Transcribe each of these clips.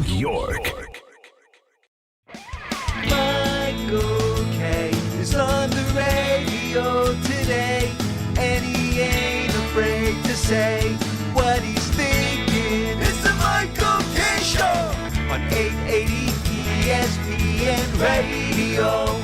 York. Michael K. is on the radio today, and he ain't afraid to say what he's thinking. It's the Michael K. Show on 880 ESPN Radio.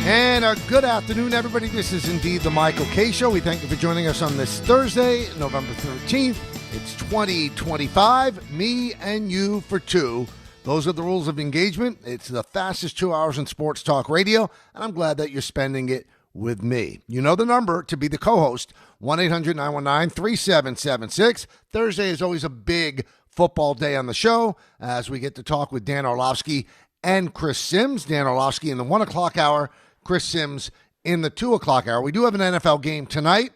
And a good afternoon, everybody. This is indeed the Michael K. Show. We thank you for joining us on this Thursday, November 13th. It's 2025, me and you for two. Those are the rules of engagement. It's the fastest 2 hours in sports talk radio, and I'm glad that you're spending it with me. You know the number to be the co-host, 1-800-919-3776. Thursday is always a big football day on the show as we get to talk with Dan Orlovsky and Chris Sims. Dan Orlovsky in the 1 o'clock hour, Chris Sims in the 2 o'clock hour. We do have an NFL game tonight,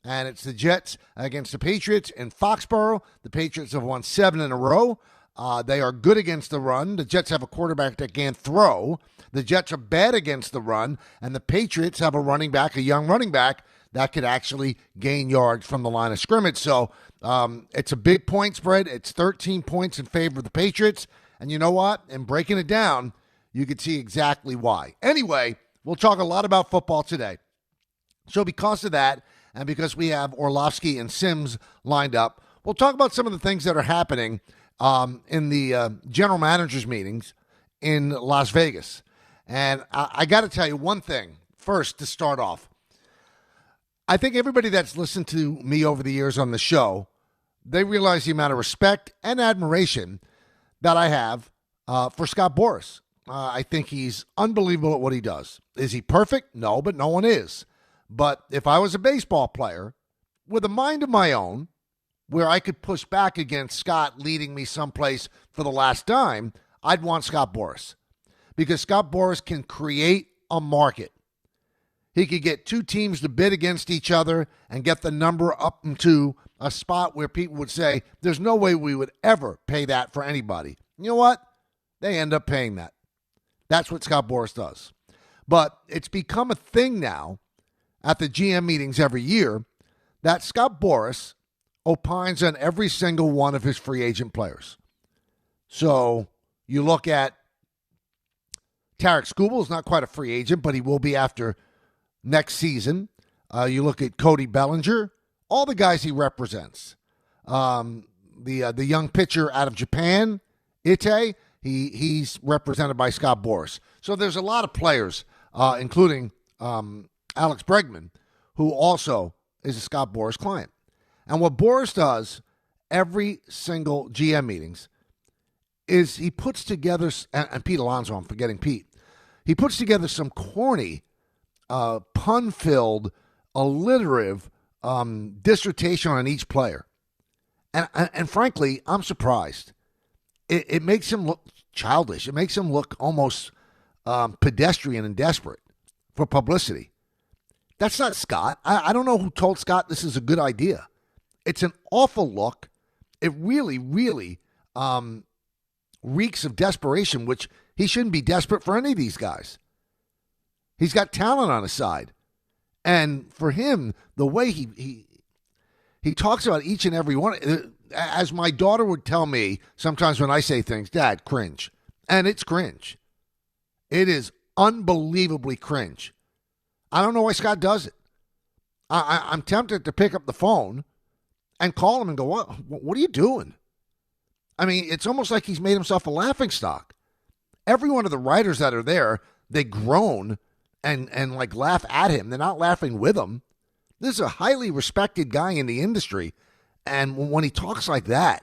and it's the Jets against the Patriots in Foxborough. The Patriots have won 7 in a row. They are good against the run. The Jets have a quarterback that can throw. The Jets are bad against the run, and the Patriots have a running back, a young running back, that could actually gain yards from the line of scrimmage. So it's a big point spread. It's 13 points in favor of the Patriots. And you know what? In breaking it down, you could see exactly why. Anyway, we'll talk a lot about football today. So because of that, and because we have Orlovsky and Sims lined up, we'll talk about some of the things that are happening in the general managers meetings in Las Vegas. And I got to tell you one thing first to start off. I think everybody that's listened to me over the years on the show, they realize the amount of respect and admiration that I have for Scott Boras. I think he's unbelievable at what he does. Is he perfect? No, but no one is. But if I was a baseball player with a mind of my own, where I could push back against Scott leading me someplace for the last dime, I'd want Scott Boras. Because Scott Boras can create a market. He could get two teams to bid against each other and get the number up into a spot where people would say, there's no way we would ever pay that for anybody. You know what? They end up paying that. That's what Scott Boras does. But it's become a thing now at the GM meetings every year that Scott Boras opines on every single one of his free agent players. So you look at Tarek Skubal is not quite a free agent, but he will be after next season. You look at Cody Bellinger, all the guys he represents. The young pitcher out of Japan, Ite, he's represented by Scott Boras. So there's a lot of players, including Alex Bregman, who also is a Scott Boras client. And what Boras does every single GM meetings is he puts together, and Pete Alonso, I'm forgetting Pete, he puts together some corny, pun-filled, alliterative dissertation on each player. And frankly, I'm surprised. It makes him look childish. It makes him look almost pedestrian and desperate for publicity. That's not Scott. I don't know who told Scott this is a good idea. It's an awful look. It really, really reeks of desperation, which he shouldn't be desperate for any of these guys. He's got talent on his side. And for him, the way he talks about each and every one, as my daughter would tell me sometimes when I say things, Dad, cringe. And it's cringe. It is unbelievably cringe. I don't know why Scott does it. I'm tempted to pick up the phone and call him and go, what are you doing? I mean, it's almost like he's made himself a laughingstock. Every one of the writers that are there, they groan and like laugh at him. They're not laughing with him. This is a highly respected guy in the industry. And when he talks like that,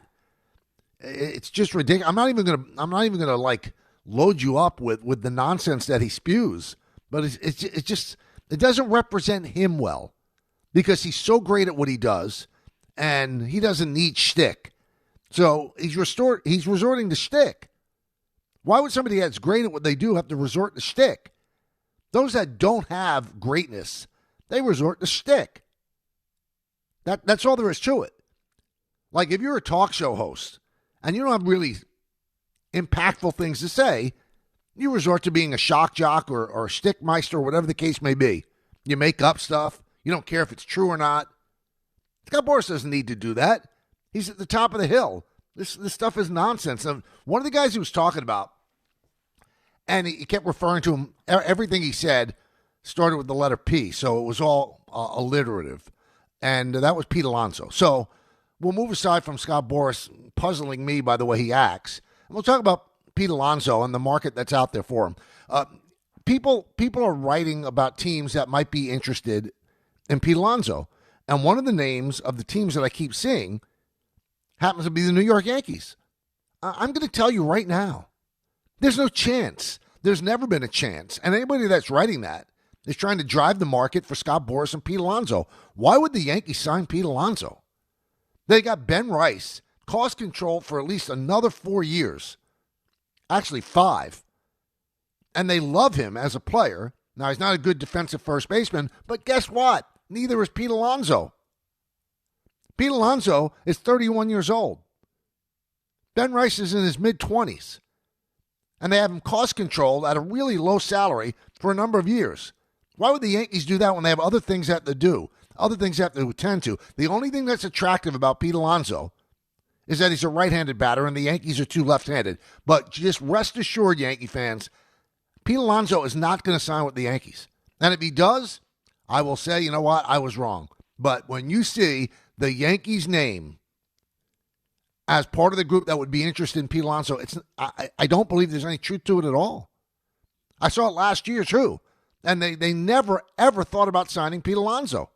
it's just ridiculous. I'm not even gonna like load you up with the nonsense that he spews. But it doesn't represent him well because he's so great at what he does, and he doesn't need shtick. So he's resorting to shtick. Why would somebody that's great at what they do have to resort to shtick? Those that don't have greatness, they resort to shtick. That's all there is to it. Like if you're a talk show host and you don't have really impactful things to say, you resort to being a shock jock or a shtickmeister or whatever the case may be. You make up stuff. You don't care if it's true or not. Scott Boras doesn't need to do that. He's at the top of the hill. This stuff is nonsense. One of the guys he was talking about, and he kept referring to him, everything he said started with the letter P, so it was all alliterative. And that was Pete Alonso. So we'll move aside from Scott Boras puzzling me by the way he acts. And we'll talk about Pete Alonso and the market that's out there for him. People are writing about teams that might be interested in Pete Alonso. And one of the names of the teams that I keep seeing happens to be the New York Yankees. I'm going to tell you right now, there's no chance. There's never been a chance. And anybody that's writing that is trying to drive the market for Scott Boras and Pete Alonso. Why would the Yankees sign Pete Alonso? They got Ben Rice, cost control for at least another 4 years. Actually, 5. And they love him as a player. Now, he's not a good defensive first baseman, but guess what? Neither is Pete Alonso. Pete Alonso is 31 years old. Ben Rice is in his mid-20s. And they have him cost controlled at a really low salary for a number of years. Why would the Yankees do that when they have other things they have to do, other things they have to attend to? The only thing that's attractive about Pete Alonso is that he's a right-handed batter and the Yankees are too left-handed. But just rest assured, Yankee fans, Pete Alonso is not going to sign with the Yankees. And if he does, I will say, you know what, I was wrong. But when you see the Yankees name as part of the group that would be interested in Pete Alonso, I don't believe there's any truth to it at all. I saw it last year, too. And they never, ever thought about signing Pete Alonso.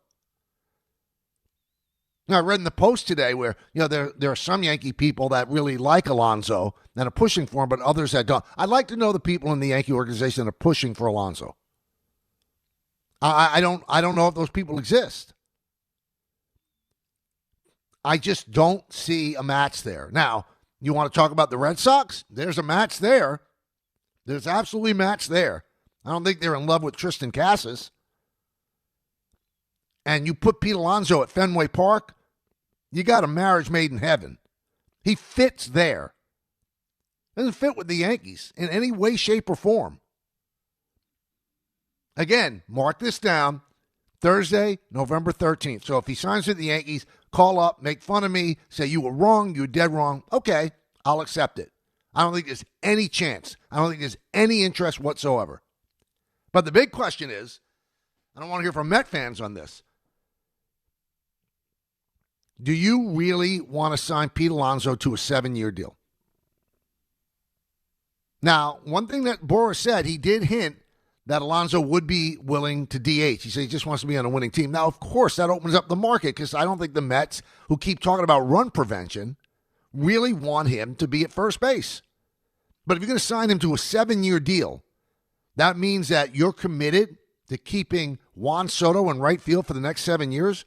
Now, I read in the Post today where, there are some Yankee people that really like Alonso and are pushing for him, but others that don't. I'd like to know the people in the Yankee organization that are pushing for Alonso. I don't know if those people exist. I just don't see a match there. Now, you want to talk about the Red Sox? There's a match there. There's absolutely a match there. I don't think they're in love with Tristan Casas. And you put Pete Alonso at Fenway Park, you got a marriage made in heaven. He fits there. Doesn't fit with the Yankees in any way, shape, or form. Again, mark this down, Thursday, November 13th. So if he signs with the Yankees, call up, make fun of me, say you were wrong, you were dead wrong. Okay, I'll accept it. I don't think there's any chance. I don't think there's any interest whatsoever. But the big question is, and I want to hear from Met fans on this, do you really want to sign Pete Alonso to a 7-year deal? Now, one thing that Boras said, he did hint that Alonso would be willing to DH. He said he just wants to be on a winning team. Now, of course, that opens up the market because I don't think the Mets, who keep talking about run prevention, really want him to be at first base. But if you're going to sign him to a 7-year deal, that means that you're committed to keeping Juan Soto in right field for the next 7 years.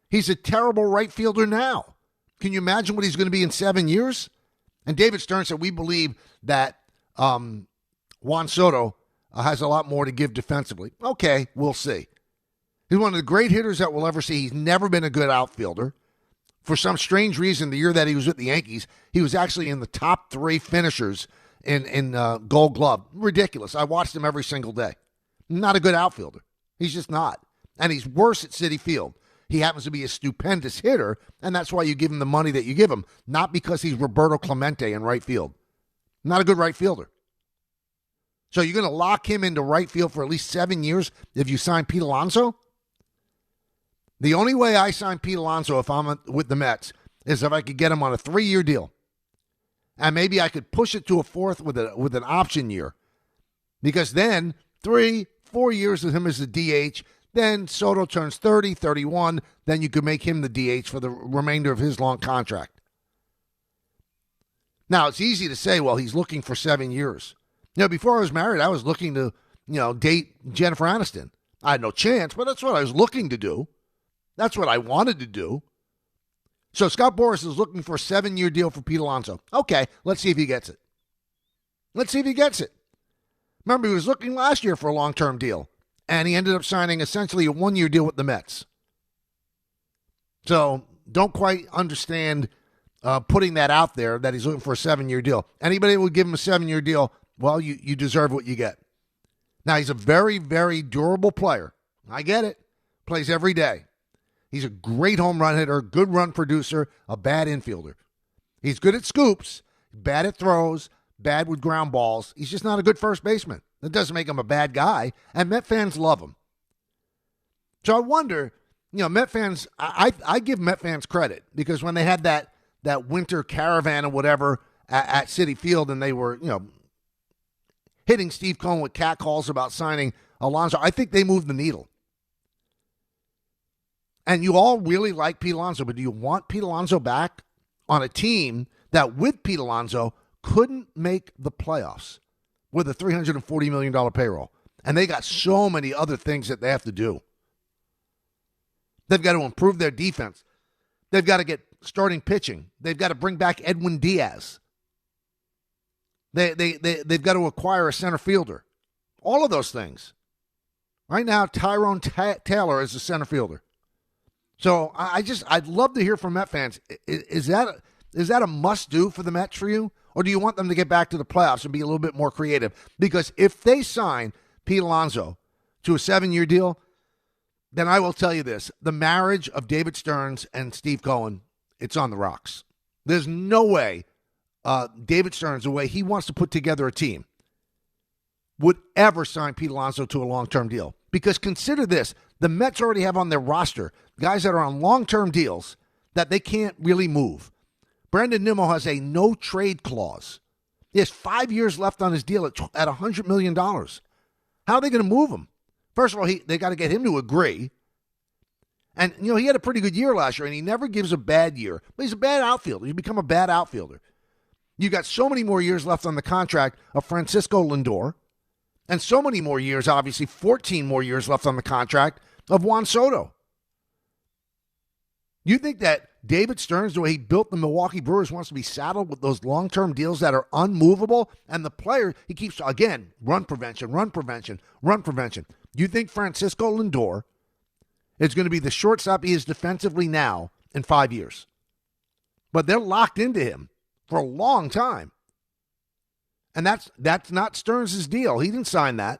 He's a terrible right fielder now. Can you imagine what he's going to be in 7 years? And David Stern said, we believe that Juan Soto has a lot more to give defensively. Okay, we'll see. He's one of the great hitters that we'll ever see. He's never been a good outfielder. For some strange reason, the year that he was with the Yankees, he was actually in the top 3 finishers in Gold Glove. Ridiculous. I watched him every single day. Not a good outfielder. He's just not. And he's worse at Citi Field. He happens to be a stupendous hitter, and that's why you give him the money that you give him, not because he's Roberto Clemente in right field. Not a good right fielder. So you're going to lock him into right field for at least 7 years if you sign Pete Alonso? The only way I sign Pete Alonso if I'm with the Mets is if I could get him on a 3-year deal. And maybe I could push it to a 4th with an option year. Because then 3-4 years with him as the DH. Then Soto turns 30, 31. Then you could make him the DH for the remainder of his long contract. Now, it's easy to say, well, he's looking for 7 years. Before I was married, I was looking to, date Jennifer Aniston. I had no chance, but that's what I was looking to do. That's what I wanted to do. So Scott Boras is looking for a 7-year deal for Pete Alonso. Okay, let's see if he gets it. Let's see if he gets it. Remember, he was looking last year for a long-term deal, and he ended up signing essentially a 1-year deal with the Mets. So don't quite understand putting that out there that he's looking for a 7-year deal. Anybody who would give him a 7-year deal, well, you deserve what you get. Now, he's a very, very durable player. I get it. Plays every day. He's a great home run hitter, good run producer, a bad infielder. He's good at scoops, bad at throws, bad with ground balls. He's just not a good first baseman. That doesn't make him a bad guy, and Met fans love him. So I wonder, Met fans, I give Met fans credit because when they had that winter caravan or whatever at Citi Field and they were, hitting Steve Cohen with catcalls about signing Alonso, I think they moved the needle. And you all really like Pete Alonso, but do you want Pete Alonso back on a team that with Pete Alonso couldn't make the playoffs with a $340 million payroll? And they got so many other things that they have to do. They've got to improve their defense. They've got to get starting pitching. They've got to bring back Edwin Diaz. They've got to acquire a center fielder. All of those things. Right now, Tyrone Taylor is the center fielder. So I'd love to hear from Met fans. Is that a must-do for the Mets for you? Or do you want them to get back to the playoffs and be a little bit more creative? Because if they sign Pete Alonso to a 7-year deal, then I will tell you this. The marriage of David Stearns and Steve Cohen, it's on the rocks. There's no way David Stearns, the way he wants to put together a team, would ever sign Pete Alonso to a long-term deal. Because consider this. The Mets already have on their roster guys that are on long-term deals that they can't really move. Brandon Nimmo has a no-trade clause. He has 5 years left on his deal at $100 million. How are they going to move him? First of all, they got to get him to agree. And, he had a pretty good year last year, and he never gives a bad year. But he's a bad outfielder. He's become a bad outfielder. You got so many more years left on the contract of Francisco Lindor, and so many more years, obviously 14 more years left on the contract of Juan Soto. You think that David Stearns, the way he built the Milwaukee Brewers, wants to be saddled with those long-term deals that are unmovable? And the player, he keeps, again, run prevention. You think Francisco Lindor is going to be the shortstop he is defensively now in 5 years? But they're locked into him for a long time. And that's not Stearns' deal. He didn't sign that.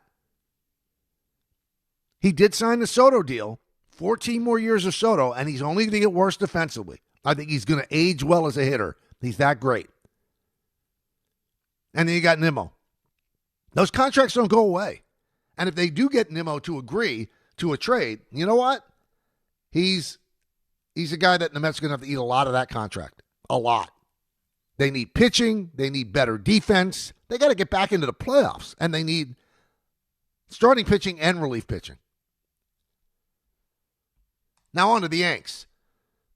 He did sign the Soto deal, 14 more years of Soto, and he's only going to get worse defensively. I think he's going to age well as a hitter. He's that great. And then you got Nimmo. Those contracts don't go away. And if they do get Nimmo to agree to a trade, you know what? He's a guy that the Mets are going to have to eat a lot of that contract. A lot. They need pitching. They need better defense. They got to get back into the playoffs. And they need starting pitching and relief pitching. Now on to the Yanks.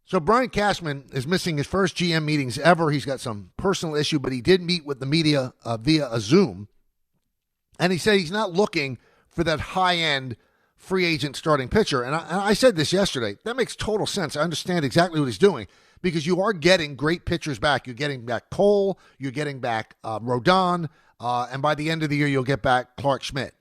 So Brian Cashman is missing his first GM meetings ever. He's got some personal issue, but he did meet with the media via a Zoom. And he said he's not looking for that high-end free agent starting pitcher. And I said this yesterday. That makes total sense. I understand exactly what he's doing because you are getting great pitchers back. You're getting back Cole. You're getting back Rodon. And by the end of the year, you'll get back Clark Schmidt.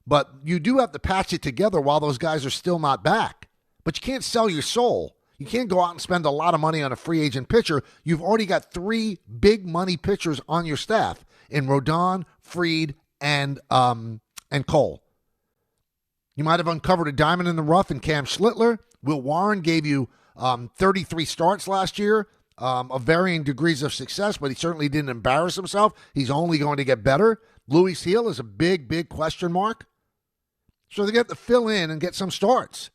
But you do have to patch it together while those guys are still not back. But you can't sell your soul. You can't go out and spend a lot of money on a free agent pitcher. You've already got 3 big money pitchers on your staff in Rodon, Fried, and Cole. You might have uncovered a diamond in the rough in Cam Schlittler. Will Warren gave you 33 starts last year of varying degrees of success, but he certainly didn't embarrass himself. He's only going to get better. Luis Heel is a big, big question mark. So they get to fill in and get some starts.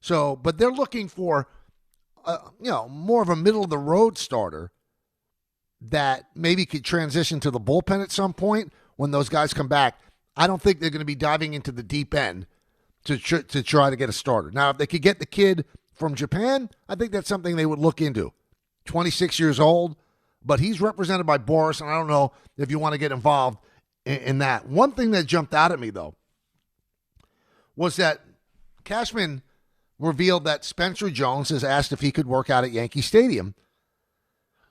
So, but they're looking for, more of a middle-of-the-road starter that maybe could transition to the bullpen at some point when those guys come back. I don't think they're going to be diving into the deep end to try to get a starter. Now, if they could get the kid from Japan, I think that's something they would look into. 26 years old, but he's represented by Boras, and I don't know if you want to get involved in that. One thing that jumped out at me, though, was that Cashman revealed that Spencer Jones has asked if he could work out at Yankee Stadium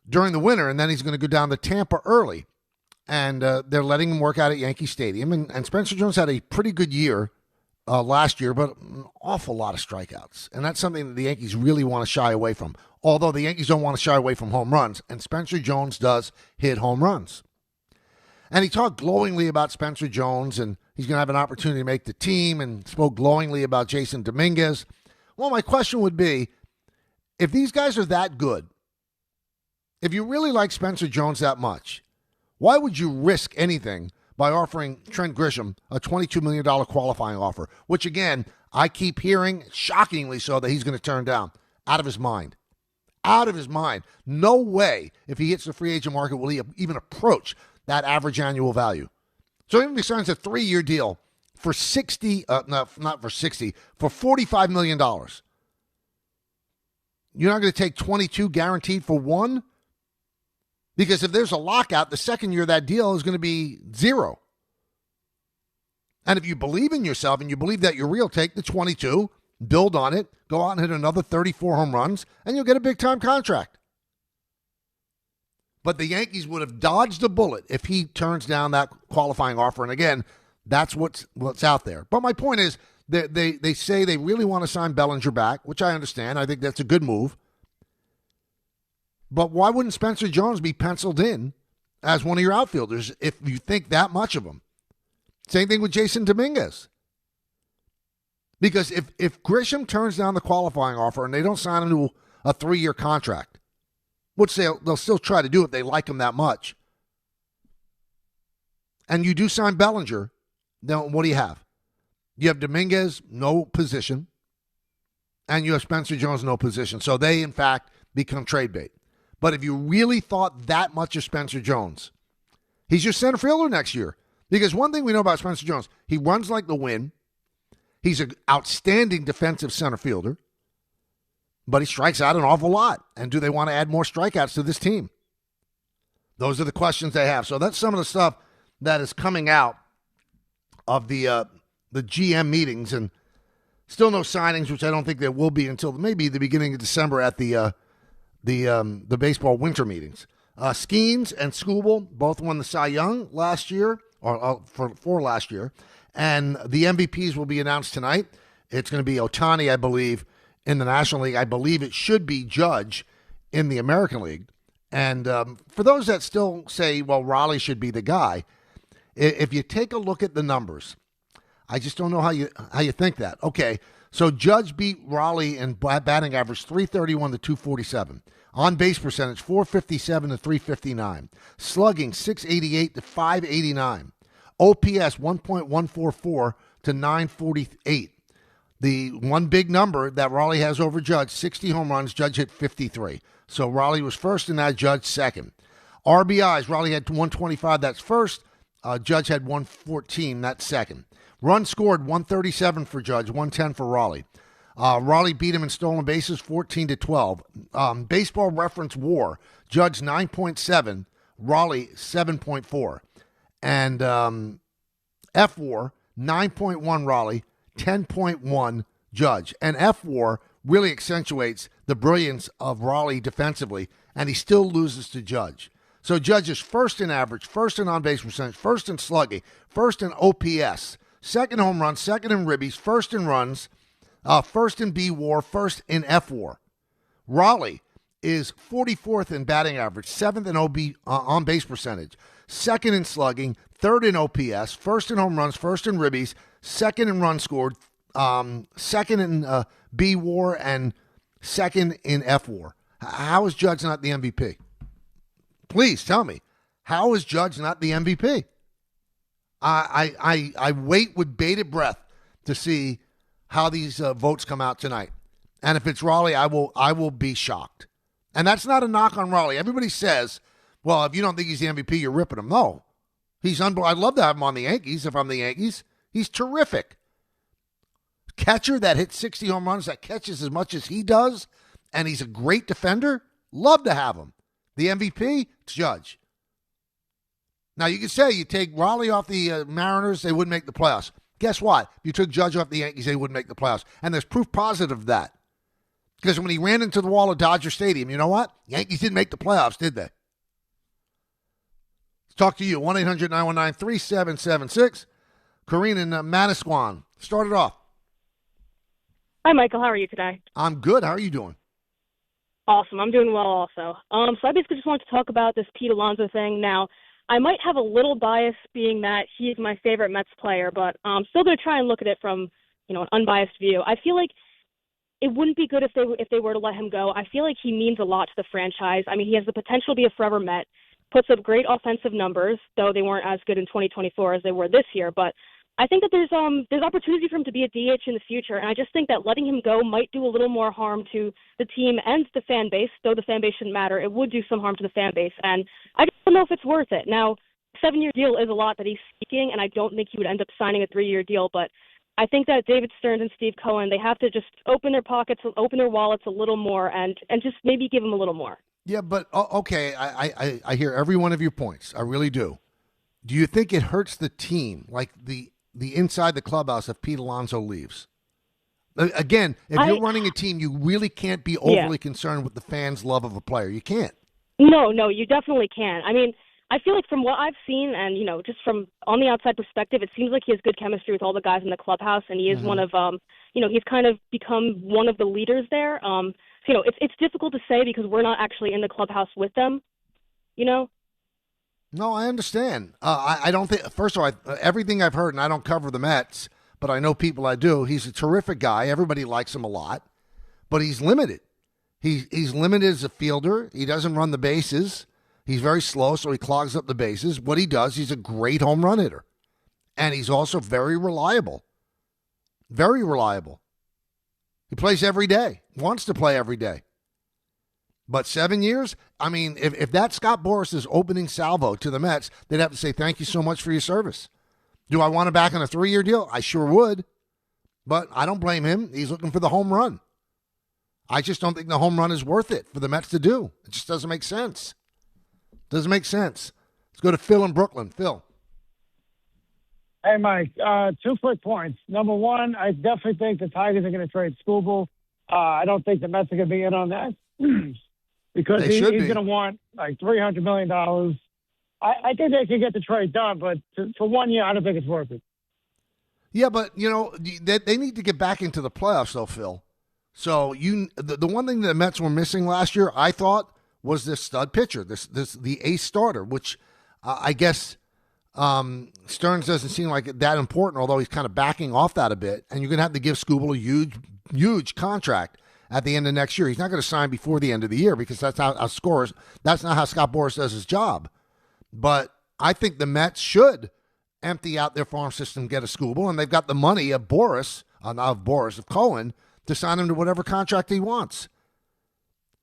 during the winter, and then he's going to go down to Tampa early. And they're letting him work out at Yankee Stadium. And Spencer Jones had a pretty good year last year, but an awful lot of strikeouts. And that's something that the Yankees really want to shy away from. Although the Yankees don't want to shy away from home runs, and Spencer Jones does hit home runs. And he talked glowingly about Spencer Jones, and he's going to have an opportunity to make the team, and spoke glowingly about Jason Dominguez. Well, my question would be, if these guys are that good, If you really like Spencer Jones that much, why would you risk anything by offering Trent Grisham a $22 million qualifying offer, which, again, I keep hearing, shockingly so, that he's going to turn down? Out of his mind. Out of his mind. No way, if he hits the free agent market, will he even approach that average annual value. So even if he signs a 3-year deal for for $45 million, you're not going to take 22 guaranteed for one? Because if there's a lockout, the second year of that deal is going to be 0. And if you believe in yourself and you believe that you're real, take the 22, build on it, go out and hit another 34 home runs, and you'll get a big-time contract. But the Yankees would have dodged a bullet if he turns down that qualifying offer. And again, that's what's out there. But my point is, they say they really want to sign Bellinger back, which I understand. I think that's a good move. But why wouldn't Spencer Jones be penciled in as one of your outfielders if you think that much of him? Same thing with Jason Dominguez. Because if Grisham turns down the qualifying offer and they don't sign him to a 3-year contract, which they'll still try to do if they like him that much, and you do sign Bellinger, then what do you have? You have Dominguez, no position, and you have Spencer Jones, no position. So they, in fact, become trade bait. But if you really thought that much of Spencer Jones, he's your center fielder next year. Because one thing we know about Spencer Jones, he runs like the wind. He's an outstanding defensive center fielder. But he strikes out an awful lot. And do they want to add more strikeouts to this team? Those are the questions they have. So that's some of the stuff that is coming out of the GM meetings. And still no signings, which I don't think there will be until maybe the beginning of December at the baseball winter meetings. Skeens and Skubal both won the Cy Young last year, or for last year. And the MVPs will be announced tonight. It's going to be Ohtani, I believe, in the National League. I believe it should be Judge in the American League. And for those that still say, well, Raleigh should be the guy, if you take a look at the numbers, I just don't know how you think that. Okay, so Judge beat Raleigh in batting average 331 to 247. On base percentage 457 to 359. Slugging 688 to 589. OPS 1.144 to 948. The one big number that Raleigh has over Judge, 60 home runs, Judge hit 53. So Raleigh was first in that, Judge second. RBIs, Raleigh had 125, that's first. Judge had 114, that's second. Runs scored, 137 for Judge, 110 for Raleigh. Raleigh beat him in stolen bases, 14 to 12. Baseball Reference WAR, Judge 9.7, Raleigh 7.4. And F-WAR, 9.1 Raleigh, 10.1 Judge. And F-WAR really accentuates the brilliance of Raleigh defensively, and he still loses to Judge. So Judge is first in average, first in on-base percentage, first in slugging, first in OPS, second home runs, second in ribbies, first in runs, first in B-WAR, first in F-WAR. Raleigh is 44th in batting average, 7th in on-base percentage, second in slugging, third in OPS, first in home runs, first in ribbies, second in runs scored, second in B-WAR, and second in F-WAR. How is Judge not the MVP? Please tell me, how is Judge not the MVP? I wait with bated breath to see how these votes come out tonight. And if it's Raleigh, I will be shocked. And that's not a knock on Raleigh. Everybody says, well, if you don't think he's the MVP, you're ripping him. No. He's unbelievable. I'd love to have him on the Yankees if I'm the Yankees. He's terrific. Catcher that hits 60 home runs, that catches as much as he does, and he's a great defender. Love to have him. The MVP, it's Judge. Now, you could say you take Raleigh off the Mariners, they wouldn't make the playoffs. Guess what? If you took Judge off the Yankees, they wouldn't make the playoffs. And there's proof positive of that. Because when he ran into the wall of Dodger Stadium, you know what? Yankees didn't make the playoffs, did they? Let's talk to you. 1-800-919-3776. Corrine in Manasquan. Start it off. Hi, Michael. How are you today? I'm good. How are you doing? Awesome. I'm doing well also. So I basically just wanted to talk about this Pete Alonso thing. Now, I might have a little bias being that he's my favorite Mets player, but I'm still going to try and look at it from, an unbiased view. I feel like it wouldn't be good if they were to let him go. I feel like he means a lot to the franchise. I mean, he has the potential to be a forever Met, puts up great offensive numbers, though they weren't as good in 2024 as they were this year. But I think that there's opportunity for him to be a DH in the future, and I just think that letting him go might do a little more harm to the team and the fan base. Though the fan base shouldn't matter, it would do some harm to the fan base, and I just don't know if it's worth it. Now, 7-year deal is a lot that he's seeking, and I don't think he would end up signing a 3-year deal, but I think that David Stearns and Steve Cohen, they have to just open their pockets, open their wallets a little more, and just maybe give him a little more. Yeah, but okay, I hear every one of your points. I really do. Do you think it hurts the team, like the inside the clubhouse, if Pete Alonso leaves? Again, if you're running a team, you really can't be overly concerned with the fans' love of a player. You can't. No, you definitely can't. I mean, I feel like from what I've seen and, just from on the outside perspective, it seems like he has good chemistry with all the guys in the clubhouse, and he is one of, he's kind of become one of the leaders there. So, it's difficult to say because we're not actually in the clubhouse with them, No, I understand. I don't think, first of all, everything I've heard, and I don't cover the Mets, but I know people I do, he's a terrific guy. Everybody likes him a lot, but he's limited. He's limited as a fielder. He doesn't run the bases. He's very slow, so he clogs up the bases. What he does, he's a great home run hitter. And he's also very reliable. Very reliable. He plays every day, wants to play every day. But 7 years, I mean, if that's Scott Boras' opening salvo to the Mets, they'd have to say, thank you so much for your service. Do I want him back on a 3-year deal? I sure would. But I don't blame him. He's looking for the home run. I just don't think the home run is worth it for the Mets to do. It just doesn't make sense. Doesn't make sense. Let's go to Phil in Brooklyn. Phil. Hey, Mike. 2 quick points. Number one, I definitely think the Tigers are going to trade Skubal. I don't think the Mets are going to be in on that because he's going to want like $300 million. I think they can get the trade done, but for 1 year, I don't think it's worth it. Yeah, but, they need to get back into the playoffs, though, Phil. So the one thing that the Mets were missing last year, I thought, was this stud pitcher, the ace starter, which I guess Stearns doesn't seem like that important, although he's kind of backing off that a bit. And you're going to have to give Skubal a huge contract at the end of next year. He's not going to sign before the end of the year because that's not how Scott Boras does his job. But I think the Mets should empty out their farm system, get a Skubal, and they've got the money of of Cohen, to sign him to whatever contract he wants.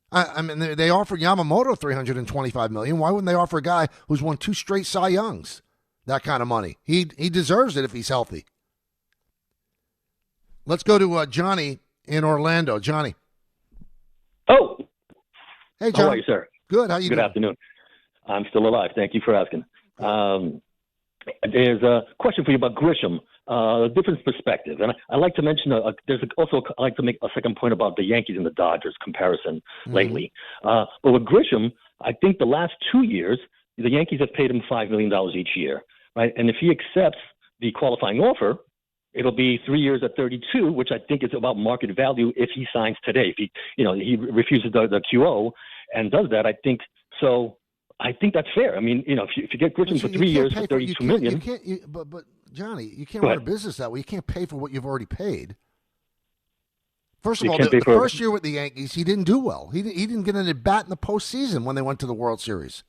I mean, they offered Yamamoto $325 million. Why wouldn't they offer a guy who's won 2 straight Cy Youngs that kind of money? He deserves it if he's healthy. Let's go to Johnny in Orlando. Johnny. Oh. Hey, John. How are you, sir? Good. How you doing? Good afternoon. I'm still alive. Thank you for asking. There's a question for you about Grisham. A different perspective, and I like to mention. I like to make a second point about the Yankees and the Dodgers comparison lately. But with Grisham, I think the last 2 years, the Yankees have paid him $5 million each year, right? And if he accepts the qualifying offer, it'll be 3 years at 32, which I think is about market value if he signs today. If he refuses the QO and does that, I think so. I think that's fair. I mean, if you get Grisham for 3 years for $32 million. But Johnny, you can't run a business that way. You can't pay for what you've already paid. First of all, the first year with the Yankees, he didn't do well. He didn't get an at-bat in the postseason when they went to the World Series.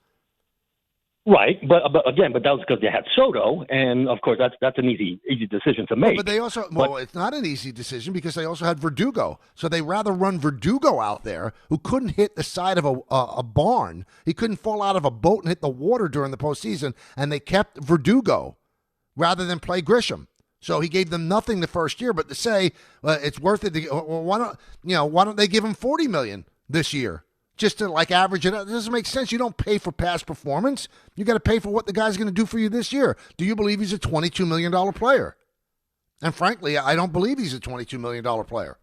Right, but that was because they had Soto, and of course that's an easy decision to make. But they also it's not an easy decision because they also had Verdugo, so they rather run Verdugo out there who couldn't hit the side of a barn. He couldn't fall out of a boat and hit the water during the postseason, and they kept Verdugo rather than play Grisham. So he gave them nothing the first year, but to say it's worth it, why don't they give him $40 million this year? Just to average it out. It doesn't make sense. You don't pay for past performance. You got to pay for what the guy's going to do for you this year. Do you believe he's a $22 million player? And frankly, I don't believe he's a $22 million player.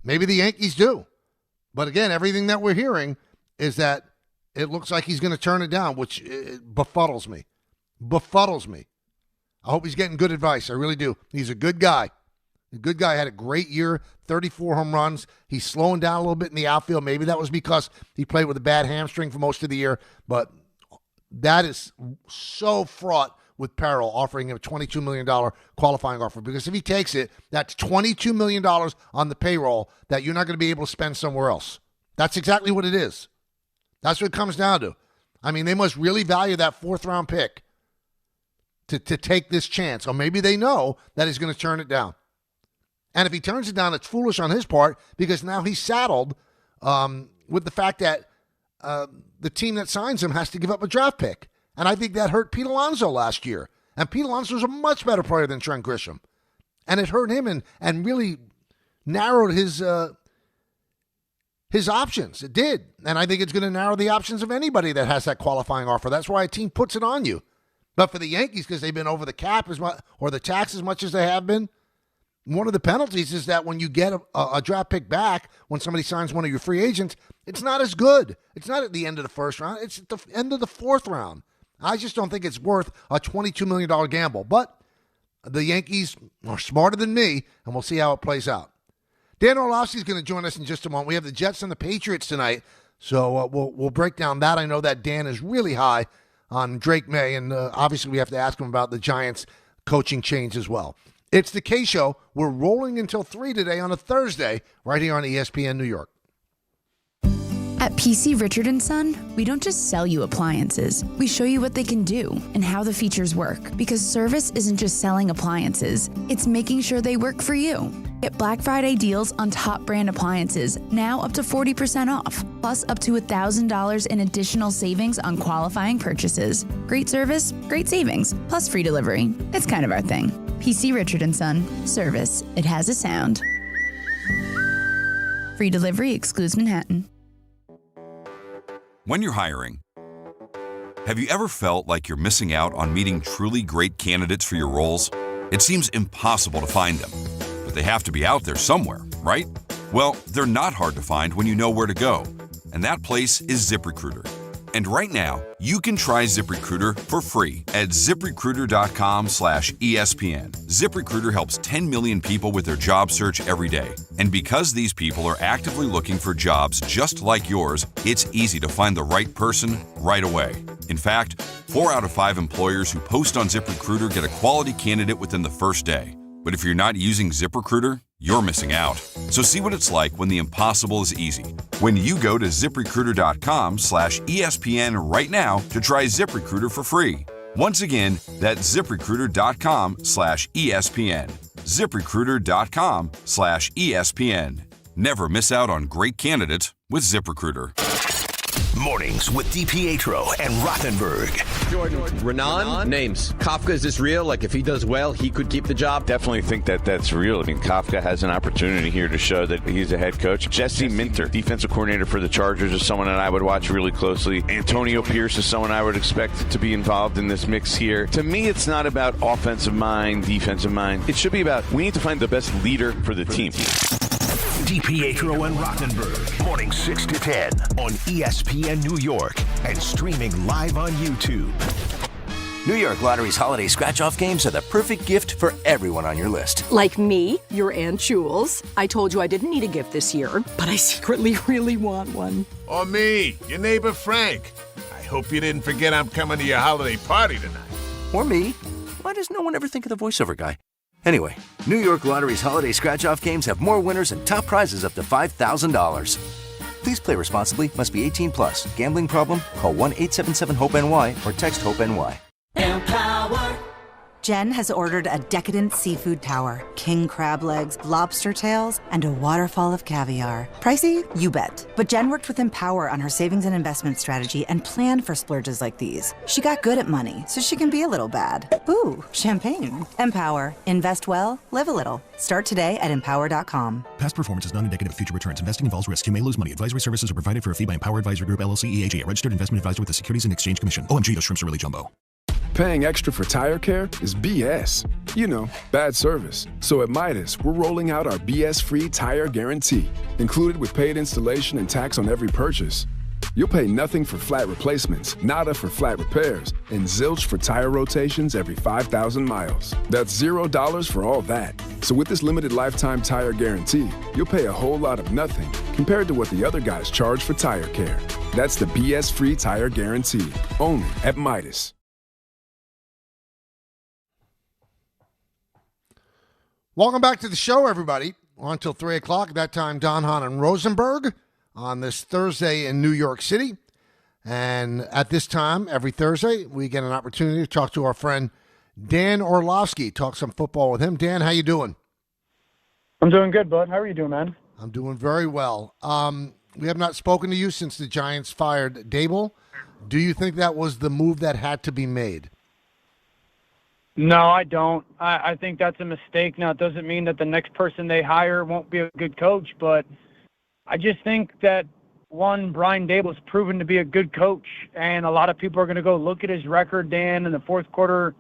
Maybe the Yankees do. But again, everything that we're hearing is that it looks like he's going to turn it down, which befuddles me. Befuddles me. I hope he's getting good advice. I really do. He's a good guy. A good guy, had a great year, 34 home runs. He's slowing down a little bit in the outfield. Maybe that was because he played with a bad hamstring for most of the year. But that is so fraught with peril, offering him a $22 million qualifying offer. Because if he takes it, that's $22 million on the payroll that you're not going to be able to spend somewhere else. That's exactly what it is. That's what it comes down to. I mean, they must really value that 4th-round pick to take this chance. Or maybe they know that he's going to turn it down. And if he turns it down, it's foolish on his part because now he's saddled with the fact that the team that signs him has to give up a draft pick. And I think that hurt Pete Alonso last year. And Pete Alonso is a much better player than Trent Grisham. And it hurt him and really narrowed his options. It did. And I think it's going to narrow the options of anybody that has that qualifying offer. That's why a team puts it on you. But for the Yankees, because they've been over the cap as much, or the tax as much as they have been, one of the penalties is that when you get a draft pick back, when somebody signs one of your free agents, it's not as good. It's not at the end of the 1st round. It's at the end of the 4th round. I just don't think it's worth a $22 million gamble. But the Yankees are smarter than me, and we'll see how it plays out. Dan Orlovsky is going to join us in just a moment. We have the Jets and the Patriots tonight, so we'll break down that. I know that Dan is really high on Drake May, and obviously we have to ask him about the Giants coaching change as well. It's the K Show. We're rolling until 3 today on a Thursday, right here on ESPN New York. At PC Richard & Son, we don't just sell you appliances. We show you what they can do and how the features work. Because service isn't just selling appliances, it's making sure they work for you. Get Black Friday deals on top brand appliances, now up to 40% off, plus up to $1,000 in additional savings on qualifying purchases. Great service, great savings, plus free delivery. It's kind of our thing. PC Richard & Son. Service. It has a sound. Free delivery excludes Manhattan. When you're hiring, have you ever felt like you're missing out on meeting truly great candidates for your roles? It seems impossible to find them, but they have to be out there somewhere, right? Well, they're not hard to find when you know where to go, and that place is ZipRecruiter. And right now, you can try ZipRecruiter for free at ZipRecruiter.com/ESPN. ZipRecruiter helps 10 million people with their job search every day. And because these people are actively looking for jobs just like yours, it's easy to find the right person right away. In fact, 4 out of 5 employers who post on ZipRecruiter get a quality candidate within the first day. But if you're not using ZipRecruiter, you're missing out. So see what it's like when the impossible is easy. When you go to ZipRecruiter.com/ESPN right now to try ZipRecruiter for free. Once again, that's ZipRecruiter.com/ESPN. ZipRecruiter.com/ESPN. Never miss out on great candidates with ZipRecruiter. Mornings with DiPietro and Rothenberg. Jordan, Renan, names. Kafka, is this real? Like, if he does well, he could keep the job? Definitely think that's real. I mean, Kafka has an opportunity here to show that he's a head coach. Jesse Minter, defensive coordinator for the Chargers, is someone that I would watch really closely. Antonio Pierce is someone I would expect to be involved in this mix here. To me, it's not about offensive mind, defensive mind. It should be about, we need to find the best leader for the team. DiPietro and Rothenberg, morning 6 to 10 on ESPN New York and streaming live on YouTube. New York Lottery's holiday scratch-off games are the perfect gift for everyone on your list. Like me, your Aunt Jules. I told you I didn't need a gift this year, but I secretly really want one. Or me, your neighbor Frank. I hope you didn't forget I'm coming to your holiday party tonight. Or me. Why does no one ever think of the voiceover guy? Anyway, New York Lottery's holiday scratch-off games have more winners and top prizes up to $5,000. Please play responsibly. Must be 18 plus. Gambling problem? Call 1-877-HOPE-NY or text HOPE-NY. Empower. Jen has ordered a decadent seafood tower, king crab legs, lobster tails, and a waterfall of caviar. Pricey? You bet. But Jen worked with Empower on her savings and investment strategy and planned for splurges like these. She got good at money, so she can be a little bad. Ooh, champagne. Empower. Invest well, live a little. Start today at empower.com. Past performance is not indicative of future returns. Investing involves risk. You may lose money. Advisory services are provided for a fee by Empower Advisory Group, LLC, EAG, a registered investment advisor with the Securities and Exchange Commission. OMG, those shrimps are really jumbo. Paying extra for tire care is BS. You know, bad service. So at Midas, we're rolling out our BS-free tire guarantee, included with paid installation and tax on every purchase. You'll pay nothing for flat replacements, nada for flat repairs, and zilch for tire rotations every 5,000 miles. That's $0 for all that. So with this limited lifetime tire guarantee, you'll pay a whole lot of nothing compared to what the other guys charge for tire care. That's the BS-free tire guarantee, only at Midas. Welcome back to the show, everybody. We're on until 3 o'clock. At that time, Don Hahn and Rosenberg on this Thursday in New York City. And at this time, every Thursday, we get an opportunity to talk to our friend Dan Orlovsky, talk some football with him. Dan, how you doing? I'm doing good, bud. How are you doing, man? I'm doing very well. We have not spoken to you since the Giants fired Daboll. Do you think that was the move that had to be made? No, I don't. I think that's a mistake. Now, it doesn't mean that the next person they hire won't be a good coach, but I just think that, one, Brian Daboll's proven to be a good coach, and a lot of people are going to go look at his record, Dan, in the fourth quarter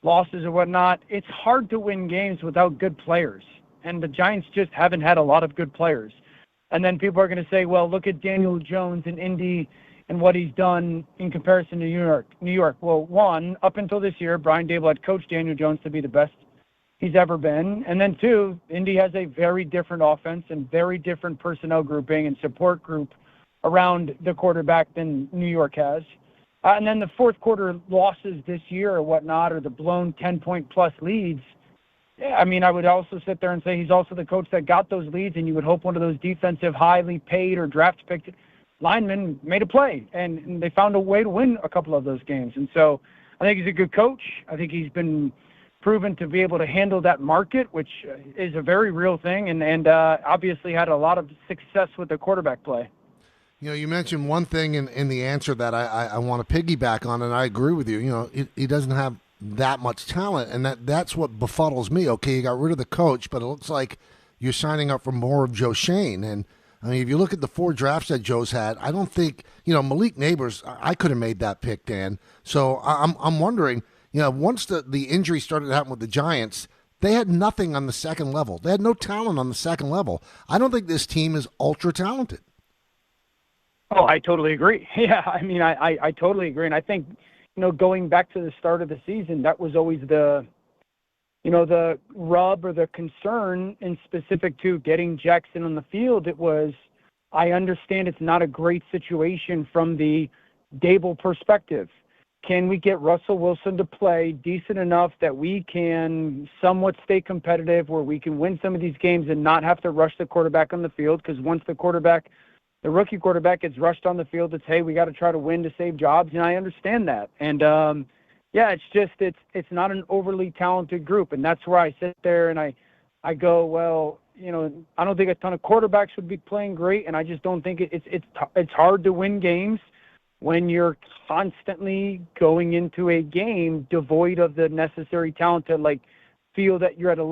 losses and whatnot. It's hard to win games without good players, and the Giants just haven't had a lot of good players. And then people are going to say, well, look at Daniel Jones in Indy and what he's done in comparison to New York. Well, one, up until this year, Brian Daboll had coached Daniel Jones to be the best he's ever been. And then two, Indy has a very different offense and very different personnel grouping and support group around the quarterback than New York has. And then the fourth quarter losses this year or whatnot, or the blown 10-point-plus leads, I mean, I would also sit there and say he's also the coach that got those leads, and you would hope one of those defensive, highly paid or draft-picked linemen made a play, and they found a way to win a couple of those games. And so I think he's a good coach. I think he's been proven to be able to handle that market, which is a very real thing, and obviously had a lot of success with the quarterback play. You know, you mentioned one thing in the answer that I want to piggyback on, and I agree with you. You know, he doesn't have that much talent, and that's what befuddles me. Okay, you got rid of the coach, but it looks like you're signing up for more of Joe Shane. And I mean, if you look at the 4 drafts that Joe's had, I don't think, you know, Malik Neighbors, I could have made that pick, Dan. So I'm wondering, you know, once the injury started to happen with the Giants, they had nothing on the second level. They had no talent on the second level. I don't think this team is ultra talented. Oh, I totally agree. Yeah, I mean, I totally agree. And I think, you know, going back to the start of the season, that was always the rub or the concern in specific to getting Jackson on the field. It was, I understand it's not a great situation from the Daboll perspective. Can we get Russell Wilson to play decent enough that we can somewhat stay competitive, where we can win some of these games and not have to rush the quarterback on the field? Because once the rookie quarterback gets rushed on the field, it's, hey, we got to try to win to save jobs, and I understand that. And, yeah, it's just it's not an overly talented group, and that's where I sit there and I go, well, you know, I don't think a ton of quarterbacks would be playing great, and I just don't think it's hard to win games when you're constantly going into a game devoid of the necessary talent to, like, feel that you're at a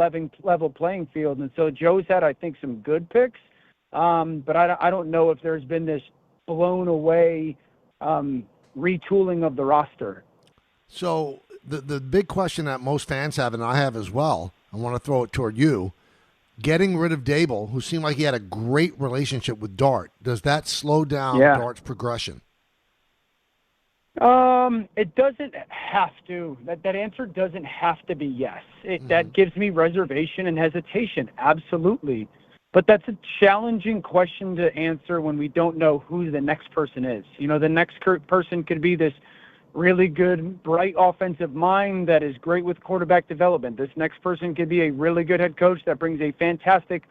level playing field. And so Joe's had, I think, some good picks. But I don't know if there's been this blown away retooling of the roster. So the big question that most fans have, and I have as well, I want to throw it toward you, getting rid of Daboll, who seemed like he had a great relationship with Dart, does that slow down Dart's progression? It doesn't have to. That answer doesn't have to be yes. That gives me reservation and hesitation, absolutely. But that's a challenging question to answer when we don't know who the next person is. You know, the next person could be this really good, bright offensive mind that is great with quarterback development. This next person could be a really good head coach that brings a fantastic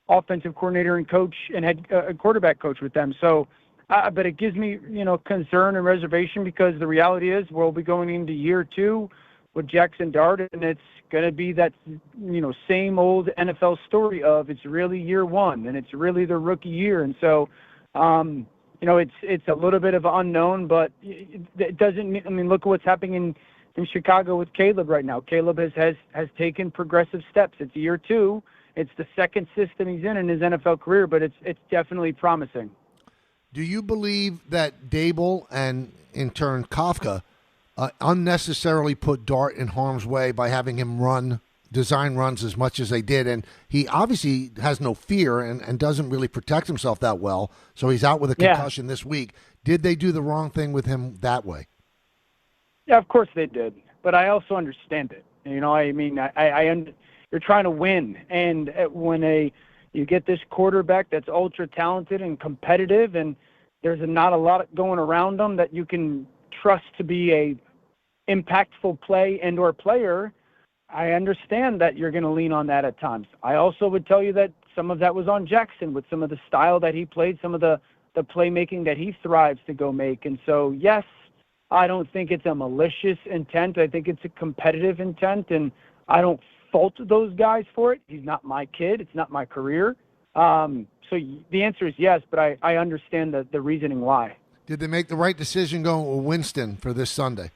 offensive coordinator and coach and quarterback coach with them. So, but it gives me, you know, concern and reservation, because the reality is we'll be going into year 2 with Jackson Dart, and it's going to be that, you know, same old NFL story of it's really year 1 and it's really the rookie year. And so, you know, it's a little bit of unknown, but it doesn't mean, I mean, look at what's happening in Chicago with Caleb right now. Caleb has taken progressive steps. It's year 2. It's the second system he's in his NFL career, but it's definitely promising. Do you believe that Daboll and, in turn, Kafka unnecessarily put Dart in harm's way by having him design runs as much as they did? And he obviously has no fear and doesn't really protect himself that well, so he's out with a concussion this week. Did they do the wrong thing with him that way? Yeah, of course they did, but I also understand it. You know, I mean, you're trying to win, and when you get this quarterback that's ultra talented and competitive, and there's not a lot going around him that you can trust to be a impactful play and or player, I understand that you're going to lean on that at times. I also would tell you that some of that was on Jackson with some of the style that he played, some of the playmaking that he thrives to go make. And so, yes, I don't think it's a malicious intent. I think it's a competitive intent, and I don't fault those guys for it. He's not my kid. It's not my career. So the answer is yes, but I understand the reasoning why. Did they make the right decision going with Winston for this Sunday?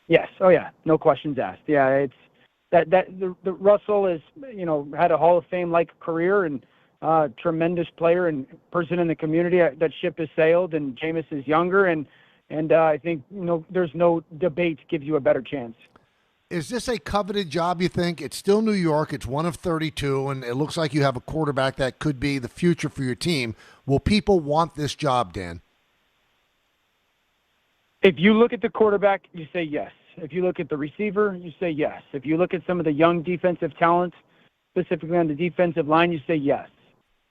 Yes. Oh, yeah. No questions asked. Yeah, it's the Russell is, had a Hall of Fame-like career and tremendous player and person in the community. That ship has sailed, and Jameis is younger, and I think there's no debate gives you a better chance. Is this a coveted job, you think? It's still New York. It's one of 32, and it looks like you have a quarterback that could be the future for your team. Will people want this job, Dan? If you look at the quarterback, you say yes. If you look at the receiver, you say yes. If you look at some of the young defensive talent, specifically on the defensive line, you say yes.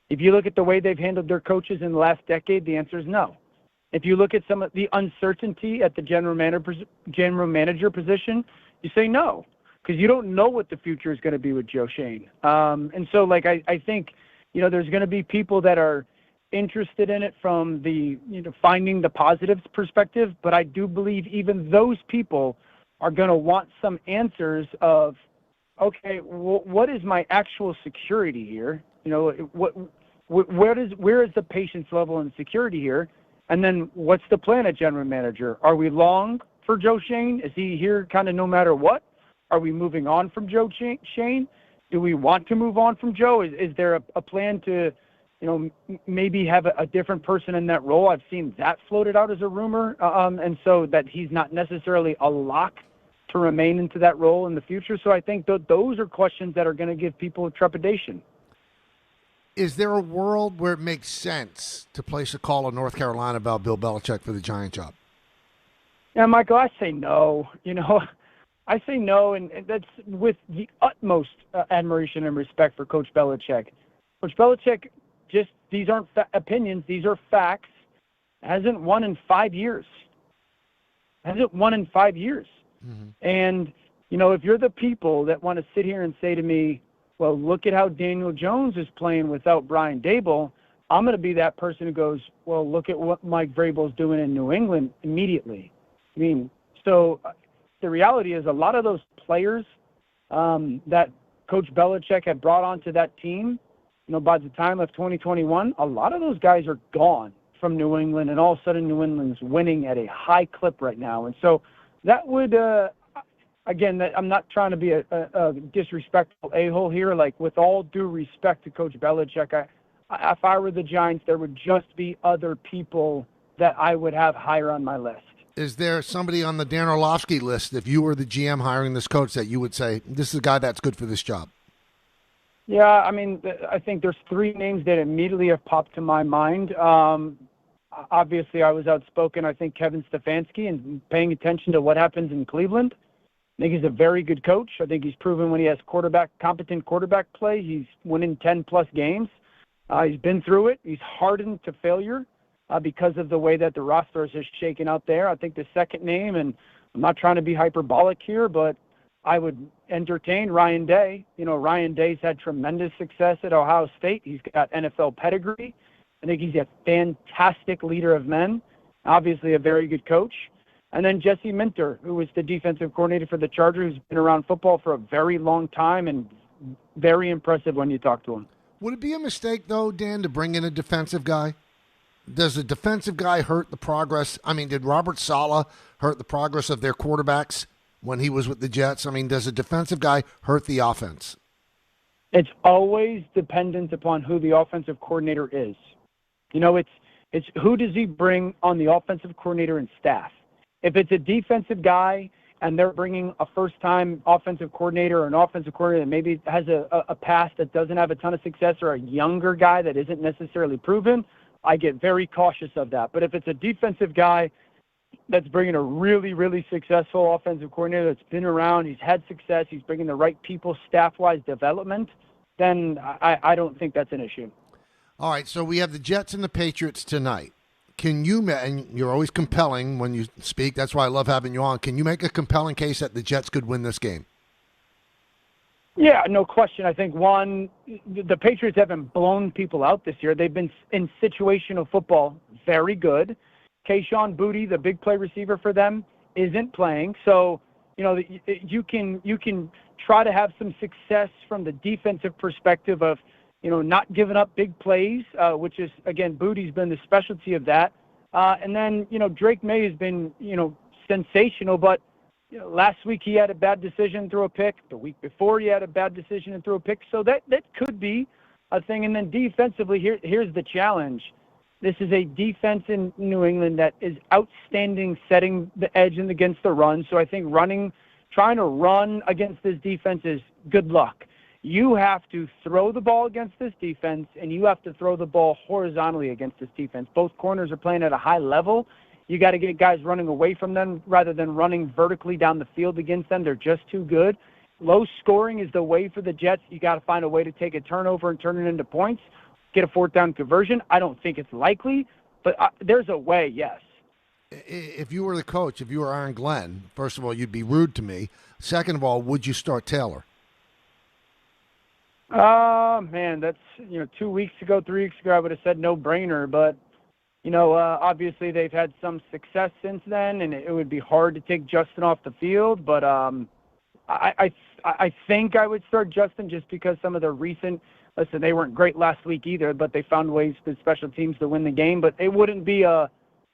If you look at the way they've handled their coaches in the last decade, the answer is no. If you look at some of the uncertainty at the general manager position, you say no, because you don't know what the future is going to be with Joe Schoen. And so, I think, there's going to be people that are interested in it from the, finding the positives perspective, but I do believe even those people are going to want some answers of, okay, what is my actual security here? Where is the patience level and security here? And then what's the plan at general manager? Are we long for Joe Schoen? Is he here kind of no matter what? Are we moving on from Joe Schoen? Do we want to move on from Joe? Is there a plan to, maybe have a different person in that role? I've seen that floated out as a rumor. And so that he's not necessarily a lock to remain into that role in the future. So I think those are questions that are going to give people trepidation. Is there a world where it makes sense to place a call on North Carolina about Bill Belichick for the Giant job? Yeah, Michael, I say no. I say no, and that's with the utmost admiration and respect for Coach Belichick. Coach Belichick, these aren't opinions, these are facts, hasn't won in 5 years. Mm-hmm. And, if you're the people that want to sit here and say to me, well, look at how Daniel Jones is playing without Brian Daboll, I'm going to be that person who goes, well, look at what Mike Vrabel's doing in New England immediately. So the reality is a lot of those players that Coach Belichick had brought onto that team, by the time of 2021, a lot of those guys are gone from New England, and all of a sudden New England's winning at a high clip right now. And so that would, again, I'm not trying to be a disrespectful a-hole here. With all due respect to Coach Belichick, if I were the Giants, there would just be other people that I would have higher on my list. Is there somebody on the Dan Orlovsky list, if you were the GM hiring this coach, that you would say, this is a guy that's good for this job? Yeah, I think there's 3 names that immediately have popped to my mind. Obviously, I was outspoken. I think Kevin Stefanski, and paying attention to what happens in Cleveland. I think he's a very good coach. I think he's proven when he has competent quarterback play, he's winning 10-plus games. He's been through it. He's hardened to failure because of the way that the roster is shaken out there. I think the second name, and I'm not trying to be hyperbolic here, but I would entertain Ryan Day. Ryan Day's had tremendous success at Ohio State. He's got NFL pedigree. I think he's a fantastic leader of men, obviously a very good coach. And then Jesse Minter, who was the defensive coordinator for the Chargers, who's been around football for a very long time and very impressive when you talk to him. Would it be a mistake, though, Dan, to bring in a defensive guy? Does the defensive guy hurt the progress? Did Robert Saleh hurt the progress of their quarterbacks when he was with the Jets? Does a defensive guy hurt the offense? It's always dependent upon who the offensive coordinator is. It's who does he bring on the offensive coordinator and staff. If it's a defensive guy and they're bringing a first-time offensive coordinator or an offensive coordinator that maybe has a past that doesn't have a ton of success, or a younger guy that isn't necessarily proven, I get very cautious of that. But if it's a defensive guy that's bringing a really, really successful offensive coordinator that's been around, he's had success, he's bringing the right people, staff-wise development, then I don't think that's an issue. All right, so we have the Jets and the Patriots tonight. Can you, and you're always compelling when you speak, that's why I love having you on, can you make a compelling case that the Jets could win this game? Yeah, no question. I think, one, the Patriots haven't blown people out this year. They've been in situational football very good. Kayshon Boutte, the big play receiver for them, isn't playing. So, you can try to have some success from the defensive perspective of, not giving up big plays, which is, again, Boutte's been the specialty of that. And then, Drake May has been, sensational, but last week he had a bad decision and threw a pick. The week before he had a bad decision and threw a pick. So that could be a thing. And then defensively, here's the challenge. This is a defense in New England that is outstanding setting the edge and against the run. So I think trying to run against this defense is good luck. You have to throw the ball against this defense, and you have to throw the ball horizontally against this defense. Both corners are playing at a high level. You got to get guys running away from them rather than running vertically down the field against them. They're just too good. Low scoring is the way for the Jets. You got to find a way to take a turnover and turn it into points, get a fourth down conversion. I don't think it's likely, but there's a way, yes. If you were the coach, if you were Aaron Glenn, first of all, you'd be rude to me. Second of all, would you start Taylor? Man, that's, 2 weeks ago, 3 weeks ago, I would have said no brainer, but obviously they've had some success since then, and it would be hard to take Justin off the field. But I think I would start Justin just because some of the recent. Listen, they weren't great last week either, but they found ways with special teams to win the game. But it wouldn't be a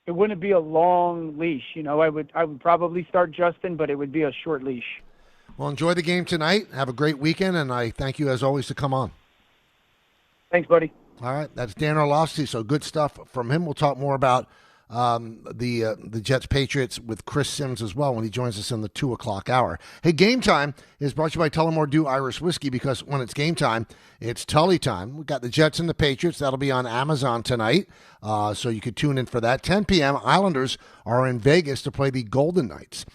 long leash. I would probably start Justin, but it would be a short leash. Well, enjoy the game tonight. Have a great weekend, and I thank you as always to come on. Thanks, buddy. All right, that's Dan Orlovsky, so good stuff from him. We'll talk more about the Jets-Patriots with Chris Sims as well when he joins us in the 2 o'clock hour. Hey, Game Time is brought to you by Tullamore Dew Irish Whiskey, because when it's game time, it's Tully time. We've got the Jets and the Patriots. That'll be on Amazon tonight, so you could tune in for that. 10 p.m., Islanders are in Vegas to play the Golden Knights.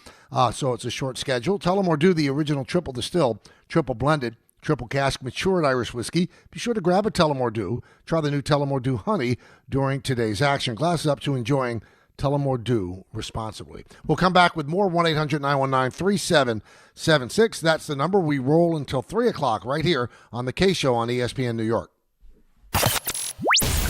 So it's a short schedule. Tullamore Dew, the original triple distilled, triple blended, triple cask matured Irish whiskey. Be sure to grab a Tullamore Dew. Try the new Tullamore Dew Honey during today's action. Glasses up to enjoying Tullamore Dew responsibly. We'll come back with more 1-800-919-3776. That's the number. We roll until 3 o'clock right here on the K Show on ESPN New York.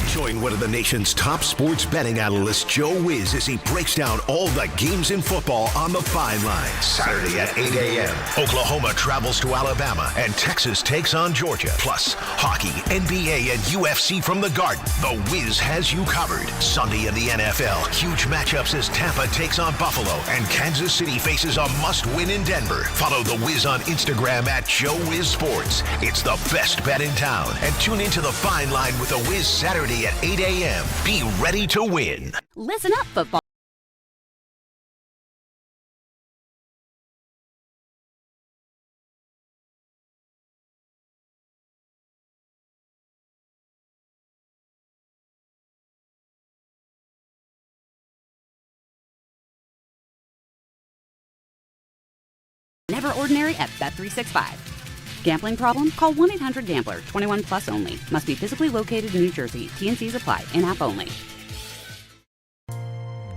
Join one of the nation's top sports betting analysts, Joe Wiz, as he breaks down all the games in football on the Fine Line. Saturday at 8 a.m. Oklahoma travels to Alabama, and Texas takes on Georgia. Plus, hockey, NBA, and UFC from the Garden. The Wiz has you covered. Sunday in the NFL, huge matchups as Tampa takes on Buffalo, and Kansas City faces a must-win in Denver. Follow the Wiz on Instagram at Joe Wiz Sports. It's the best bet in town. And tune into the Fine Line with the Wiz Saturday at 8 a.m. Be ready to win. Listen up, football. Never ordinary at Bet365. Gambling problem? Call 1-800-GAMBLER. 21 plus only. Must be physically located in New Jersey. T&Cs apply. In-app only.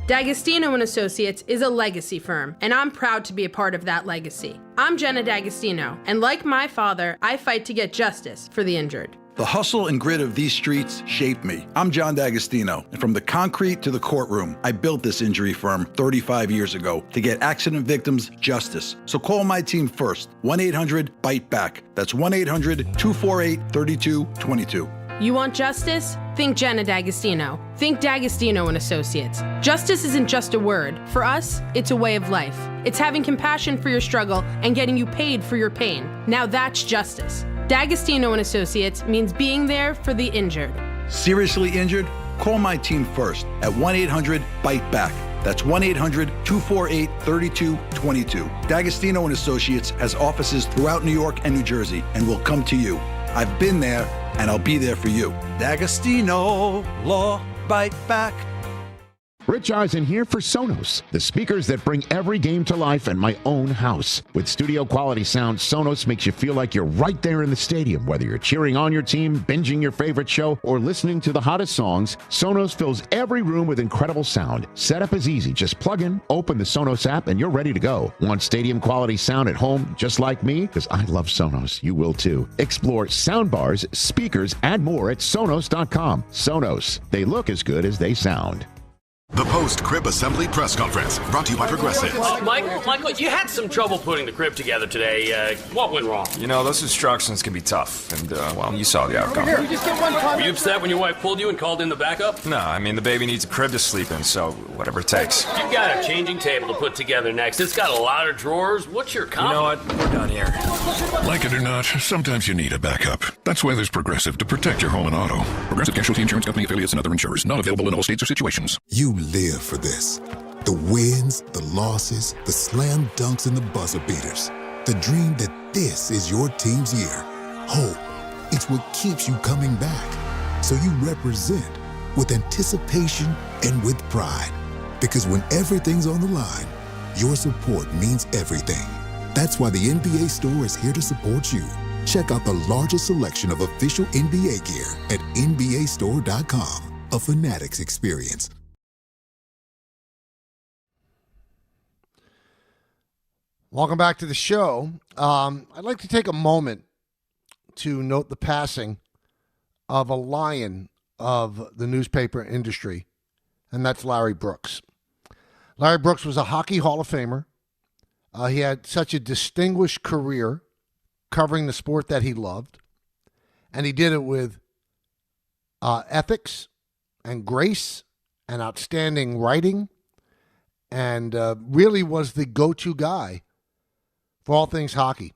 D'Agostino & Associates is a legacy firm, and I'm proud to be a part of that legacy. I'm Jenna D'Agostino, and like my father, I fight to get justice for the injured. The hustle and grit of these streets shaped me. I'm John D'Agostino, and from the concrete to the courtroom, I built this injury firm 35 years ago to get accident victims justice. So call my team first, 1-800-BITE-BACK. That's 1-800-248-3222. You want justice? Think Jenna D'Agostino. Think D'Agostino & Associates. Justice isn't just a word. For us, it's a way of life. It's having compassion for your struggle and getting you paid for your pain. Now that's justice. D'Agostino & Associates means being there for the injured. Seriously injured? Call my team first at 1-800-BITE-BACK. That's 1-800-248-3222. D'Agostino & Associates has offices throughout New York and New Jersey and will come to you. I've been there, and I'll be there for you. D'Agostino, Law, Bite Back. Rich Eisen here for Sonos, the speakers that bring every game to life in my own house. With studio quality sound, Sonos makes you feel like you're right there in the stadium. Whether you're cheering on your team, binging your favorite show, or listening to the hottest songs, Sonos fills every room with incredible sound. Setup is easy. Just plug in, open the Sonos app, and you're ready to go. Want stadium quality sound at home just like me? Because I love Sonos. You will too. Explore soundbars, speakers, and more at Sonos.com. Sonos. They look as good as they sound. The post-crib assembly press conference, brought to you by Progressive. Michael, you had some trouble putting the crib together today. What went wrong? You know, those instructions can be tough, and, well, you saw the outcome. Were you upset when your wife pulled you and called in the backup? No, I mean, the baby needs a crib to sleep in, so whatever it takes. You've got a changing table to put together next. It's got a lot of drawers. What's your comment? You know what? We're done here. Like it or not, sometimes you need a backup. That's why there's Progressive to protect your home and auto. Progressive Casualty Insurance Company affiliates and other insurers. Not available in all states or situations. You live for this. The wins, the losses, the slam dunks, and the buzzer beaters. The dream that this is your team's year. Hope. It's what keeps you coming back. So you represent with anticipation and with pride. Because when everything's on the line, your support means everything. That's why the NBA Store is here to support you. Check out the largest selection of official NBA gear at NBAstore.com. A Fanatics experience. Welcome back to the show. I'd like to take a moment to note the passing of a lion of the newspaper industry, and that's Larry Brooks. Larry Brooks was a Hockey Hall of Famer. He had such a distinguished career covering the sport that he loved, and he did it with ethics and grace and outstanding writing, and really was the go-to guy for all things hockey.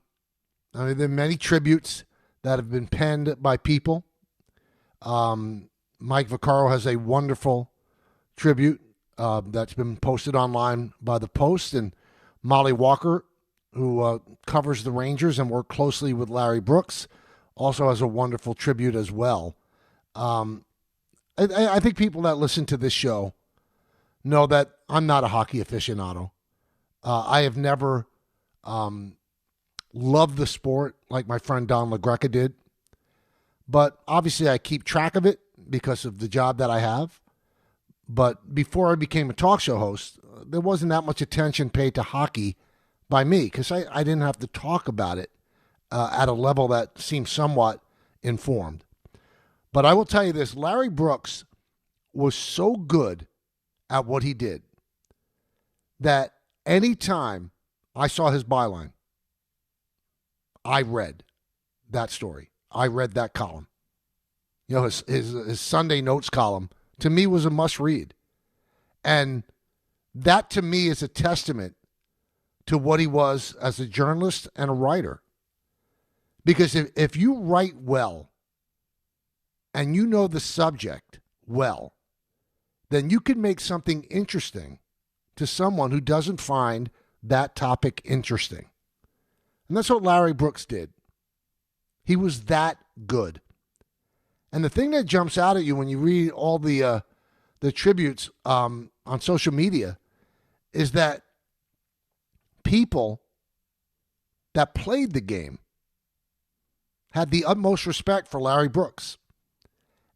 I mean, there are many tributes that have been penned by people. Mike Vaccaro has a wonderful tribute that's been posted online by The Post, and Molly Walker, who covers the Rangers and worked closely with Larry Brooks, also has a wonderful tribute as well. I think people that listen to this show know that I'm not a hockey aficionado. I have never loved the sport like my friend Don LaGreca did. But obviously I keep track of it because of the job that I have. But before I became a talk show host, there wasn't that much attention paid to hockey by me because I didn't have to talk about it at a level that seemed somewhat informed. But I will tell you this, Larry Brooks was so good at what he did that anytime I saw his byline, I read that story. I read that column. You know, his Sunday Notes column, to me, was a must-read. And that, to me, is a testament to what he was as a journalist and a writer. Because if you write well and you know the subject well, then you can make something interesting to someone who doesn't find that topic interesting. And that's what Larry Brooks did. He was that good. And the thing that jumps out at you when you read all the tributes on social media is that people that played the game had the utmost respect for Larry Brooks.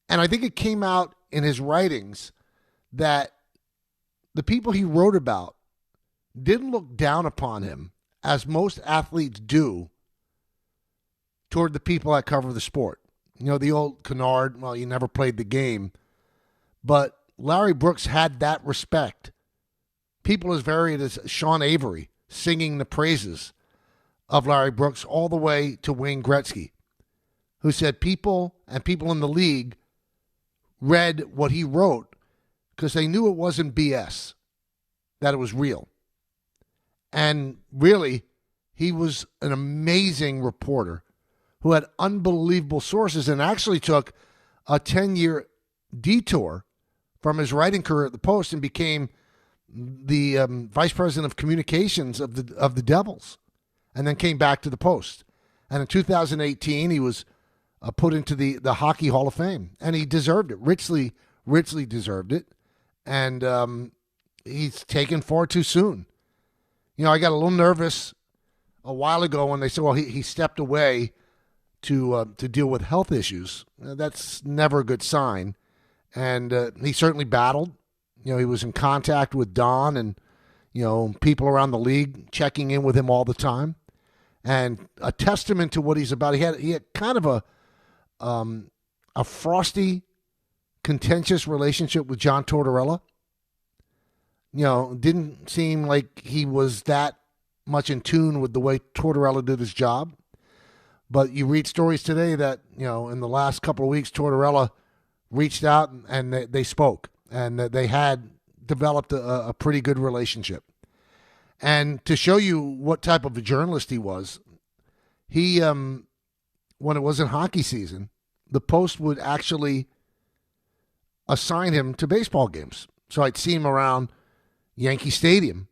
And I think it came out in his writings that the people he wrote about didn't look down upon him as most athletes do toward the people that cover the sport. You know, the old canard, well, you never played the game. But Larry Brooks had that respect. People as varied as Sean Avery singing the praises of Larry Brooks all the way to Wayne Gretzky, who said people in the league read what he wrote because they knew it wasn't BS, that it was real. And really, he was an amazing reporter who had unbelievable sources and actually took a 10-year detour from his writing career at the Post and became the vice president of communications of the Devils, and then came back to the Post. And in 2018, he was put into the Hockey Hall of Fame, and he deserved it, richly deserved it. And he's taken far too soon. I got a little nervous a while ago when they said, well, he stepped away to deal with health issues. That's never a good sign. And he certainly battled. He was in contact with Don and, people around the league checking in with him all the time. And a testament to what he's about. He had kind of a frosty, contentious relationship with John Tortorella. Didn't seem like he was that much in tune with the way Tortorella did his job. But you read stories today that, in the last couple of weeks, Tortorella reached out and they spoke. And that they had developed a pretty good relationship. And to show you what type of a journalist he was, he, when it wasn't hockey season, the Post would actually assign him to baseball games. So I'd see him around Yankee Stadium.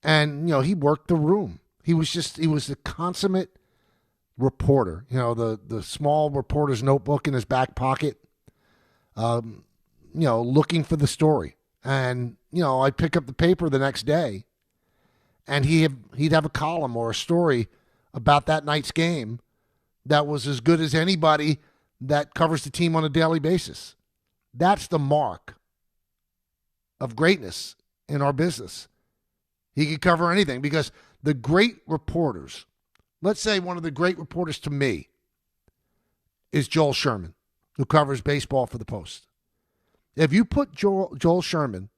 And, he worked the room. He was the consummate reporter. The small reporter's notebook in his back pocket, looking for the story. And, I'd pick up the paper the next day, and he'd have a column or a story about that night's game that was as good as anybody that covers the team on a daily basis. That's the mark of greatness in our business. He could cover anything because the great reporters, let's say one of the great reporters to me is Joel Sherman, who covers baseball for the Post. If you put Joel Sherman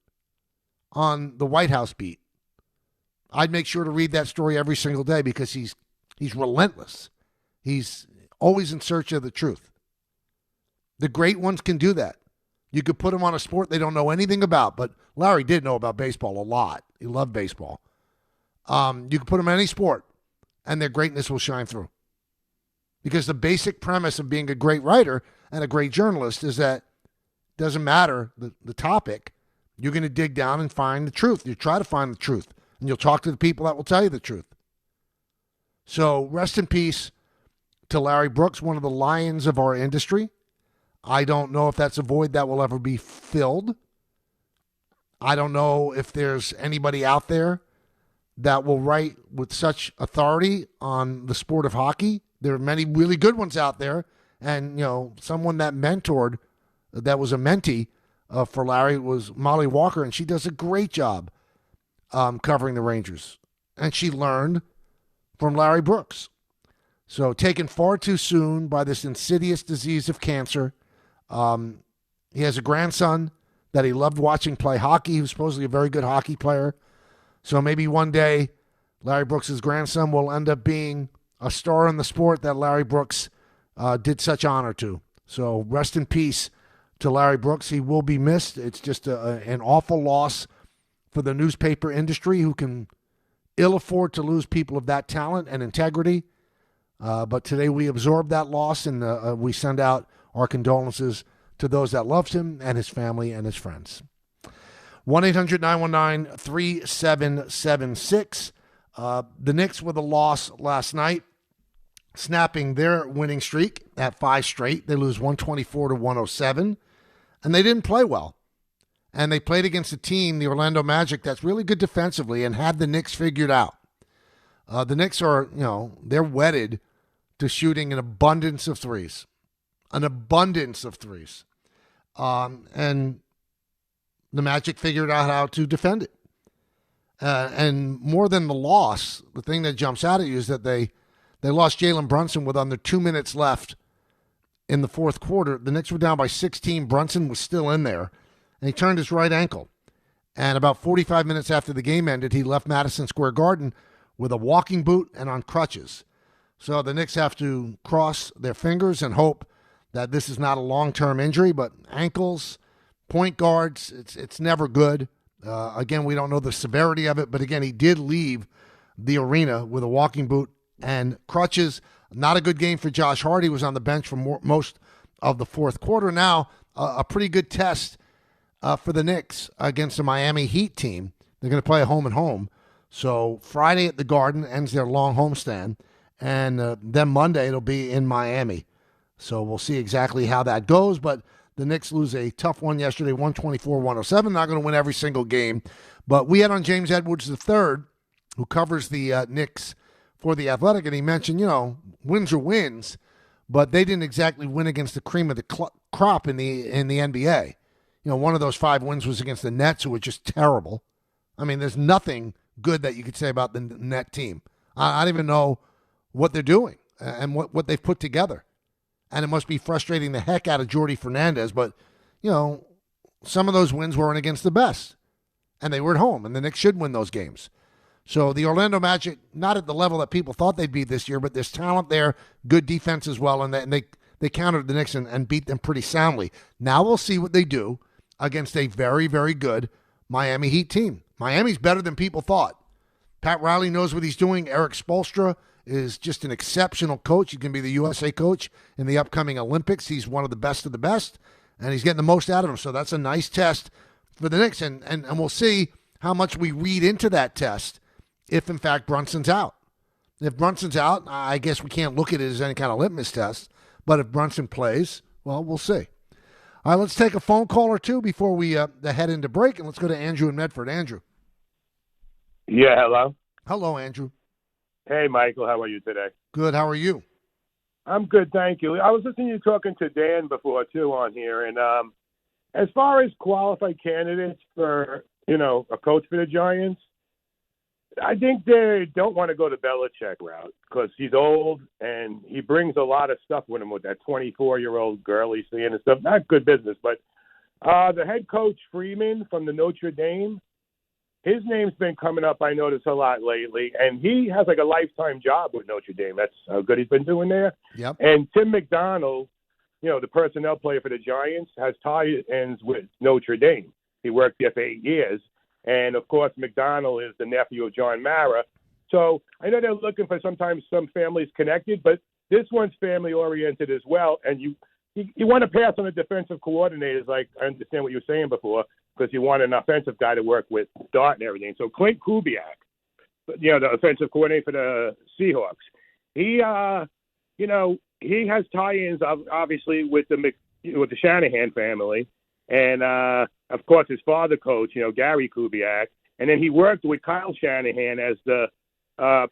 on the White House beat, I'd make sure to read that story every single day because he's relentless. He's always in search of the truth. The great ones can do that. You could put them on a sport they don't know anything about, but Larry did know about baseball a lot. He loved baseball. You could put them in any sport, and their greatness will shine through. Because the basic premise of being a great writer and a great journalist is that it doesn't matter the topic, you're going to dig down and find the truth. You try to find the truth, and you'll talk to the people that will tell you the truth. So rest in peace to Larry Brooks, one of the lions of our industry. I don't know if that's a void that will ever be filled. I don't know if there's anybody out there that will write with such authority on the sport of hockey. There are many really good ones out there. And, someone that mentored, that was a mentee for Larry was Molly Walker, and she does a great job covering the Rangers. And she learned from Larry Brooks. So taken far too soon by this insidious disease of cancer. He has a grandson that he loved watching play hockey. He was supposedly a very good hockey player. So maybe one day Larry Brooks' grandson will end up being a star in the sport that Larry Brooks did such honor to. So rest in peace to Larry Brooks. He will be missed. It's just an awful loss for the newspaper industry, who can ill afford to lose people of that talent and integrity. But today we absorb that loss, and we send out our condolences to those that loved him and his family and his friends. 1-800-919-3776. The Knicks with a loss last night, snapping their winning streak at 5 straight. They lose 124-107, and they didn't play well. And they played against a team, the Orlando Magic, that's really good defensively and had the Knicks figured out. The Knicks are, they're wedded to shooting an abundance of threes. An abundance of threes. And the Magic figured out how to defend it. And more than the loss, the thing that jumps out at you is that they lost Jalen Brunson with under 2 minutes left in the fourth quarter. The Knicks were down by 16. Brunson was still in there, and he turned his right ankle. And about 45 minutes after the game ended, he left Madison Square Garden with a walking boot and on crutches. So the Knicks have to cross their fingers and hope that this is not a long-term injury, but ankles, point guards, it's never good. Again, we don't know the severity of it, but again, he did leave the arena with a walking boot and crutches. Not a good game for Josh Hart. He was on the bench for most of the fourth quarter. Now, a pretty good test for the Knicks against the Miami Heat team. They're going to play home and home. So Friday at the Garden ends their long homestand, and then Monday it'll be in Miami. So we'll see exactly how that goes. But The Knicks lose a tough one yesterday, 124-107. Not going to win every single game. But we had on James Edwards III, who covers the Knicks for The Athletic, and he mentioned, wins are wins, but they didn't exactly win against the cream of the crop in the NBA. One of those 5 wins was against the Nets, who were just terrible. I mean, there's nothing good that you could say about the Net team. I don't even know what they're doing and what they've put together. And it must be frustrating the heck out of Jordy Fernandez, but, some of those wins weren't against the best. And they were at home, and the Knicks should win those games. So the Orlando Magic, not at the level that people thought they'd be this year, but there's talent there, good defense as well, and they countered the Knicks and beat them pretty soundly. Now we'll see what they do against a very, very good Miami Heat team. Miami's better than people thought. Pat Riley knows what he's doing. Eric Spoelstra is just an exceptional coach. He can be the USA coach in the upcoming Olympics. He's one of the best, and he's getting the most out of them. So that's a nice test for the Knicks, and we'll see how much we read into that test if, in fact, Brunson's out. If Brunson's out, I guess we can't look at it as any kind of litmus test, but if Brunson plays, well, we'll see. All right, let's take a phone call or two before we head into break, and let's go to Andrew in Medford. Andrew. Yeah, hello. Hello, Andrew. Hey, Michael, how are you today? Good, how are you? I'm good, thank you. I was listening to you talking to Dan before, too, on here, and as far as qualified candidates for, a coach for the Giants, I think they don't want to go the Belichick route because he's old and he brings a lot of stuff with him with that 24-year-old girl he's seeing and stuff. Not good business, but the head coach Freeman from the Notre Dame, his name's been coming up, I notice, a lot lately, and he has like a lifetime job with Notre Dame. That's how good he's been doing there. Yep. And Tim McDonald, the personnel player for the Giants, has tie-ins with Notre Dame. He worked there for 8 years. And, of course, McDonald is the nephew of John Mara. So I know they're looking for sometimes some families connected, but this one's family-oriented as well. And you want to pass on the defensive coordinators, like I understand what you were saying before, because you want an offensive guy to work with Dart and everything. So Clint Kubiak, the offensive coordinator for the Seahawks, he has tie-ins, obviously, with the Shanahan family. And, of course, his father coach, Gary Kubiak. And then he worked with Kyle Shanahan as the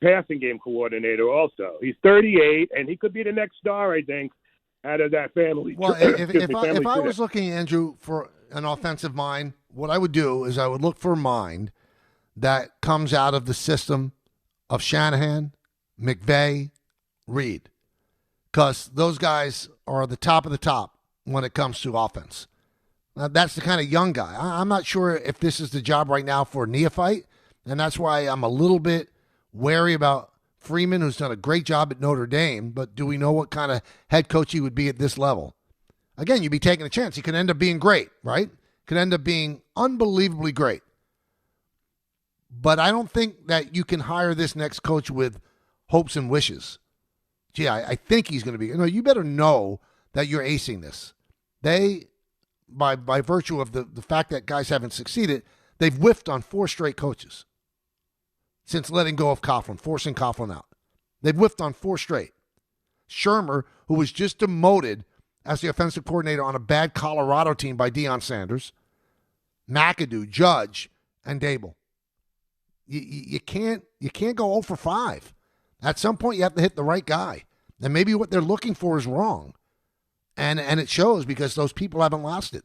passing game coordinator also. He's 38, and he could be the next star, I think, out of that family. Well, if I was looking, Andrew, for an offensive mind, what I would do is I would look for a mind that comes out of the system of Shanahan, McVay, Reed. Because those guys are the top of the top when it comes to offense. That's the kind of young guy. I'm not sure if this is the job right now for a neophyte, and that's why I'm a little bit wary about Freeman, who's done a great job at Notre Dame, but do we know what kind of head coach he would be at this level? Again, you'd be taking a chance. He could end up being great, right? Could end up being unbelievably great. But I don't think that you can hire this next coach with hopes and wishes. Gee, I think he's going to be. You better know that you're acing this. They... By virtue of the fact that guys haven't succeeded, they've whiffed on 4 straight coaches since letting go of Coughlin, forcing Coughlin out. They've whiffed on 4 straight. Shermer, who was just demoted as the offensive coordinator on a bad Colorado team by Deion Sanders, McAdoo, Judge, and Daboll. You can't go 0 for 5. At some point, you have to hit the right guy. And maybe what they're looking for is wrong. And it shows because those people haven't lasted.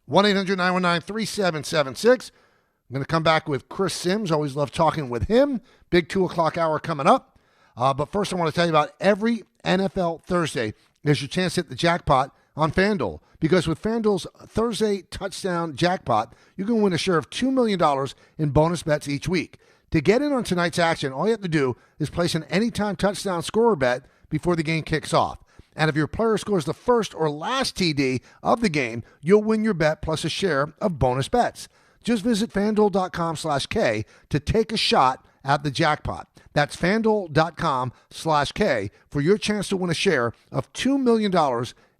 1-800-919-3776. I'm going to come back with Chris Sims. Always love talking with him. Big 2 o'clock hour coming up. But first I want to tell you about every NFL Thursday. There's your chance to hit the jackpot on FanDuel. Because with FanDuel's Thursday touchdown jackpot, you can win a share of $2 million in bonus bets each week. To get in on tonight's action, all you have to do is place an anytime touchdown scorer bet before the game kicks off. And if your player scores the first or last TD of the game, you'll win your bet plus a share of bonus bets. Just visit FanDuel.com/K to take a shot at the jackpot. That's FanDuel.com/K for your chance to win a share of $2 million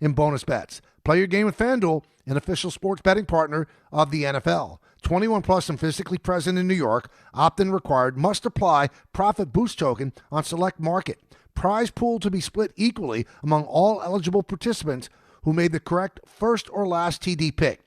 in bonus bets. Play your game with FanDuel, an official sports betting partner of the NFL. 21 plus and physically present in New York. Opt-in required. Must apply. Profit boost token on select market. Prize pool to be split equally among all eligible participants who made the correct first or last TD pick.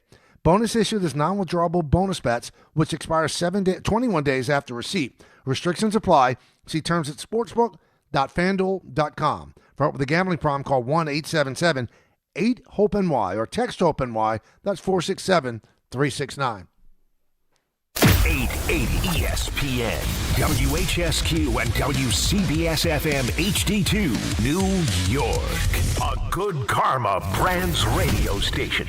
Bonus issued as non-withdrawable bonus bets, which expire 21 days after receipt. Restrictions apply. See terms at sportsbook.fanduel.com. For help with the gambling problem, call 1-877-8-HOPE-NY or text HOPE-NY. That's 467-369. 880 ESPN, WHSQ, and WCBS-FM HD2, New York. A Good Karma Brands radio station.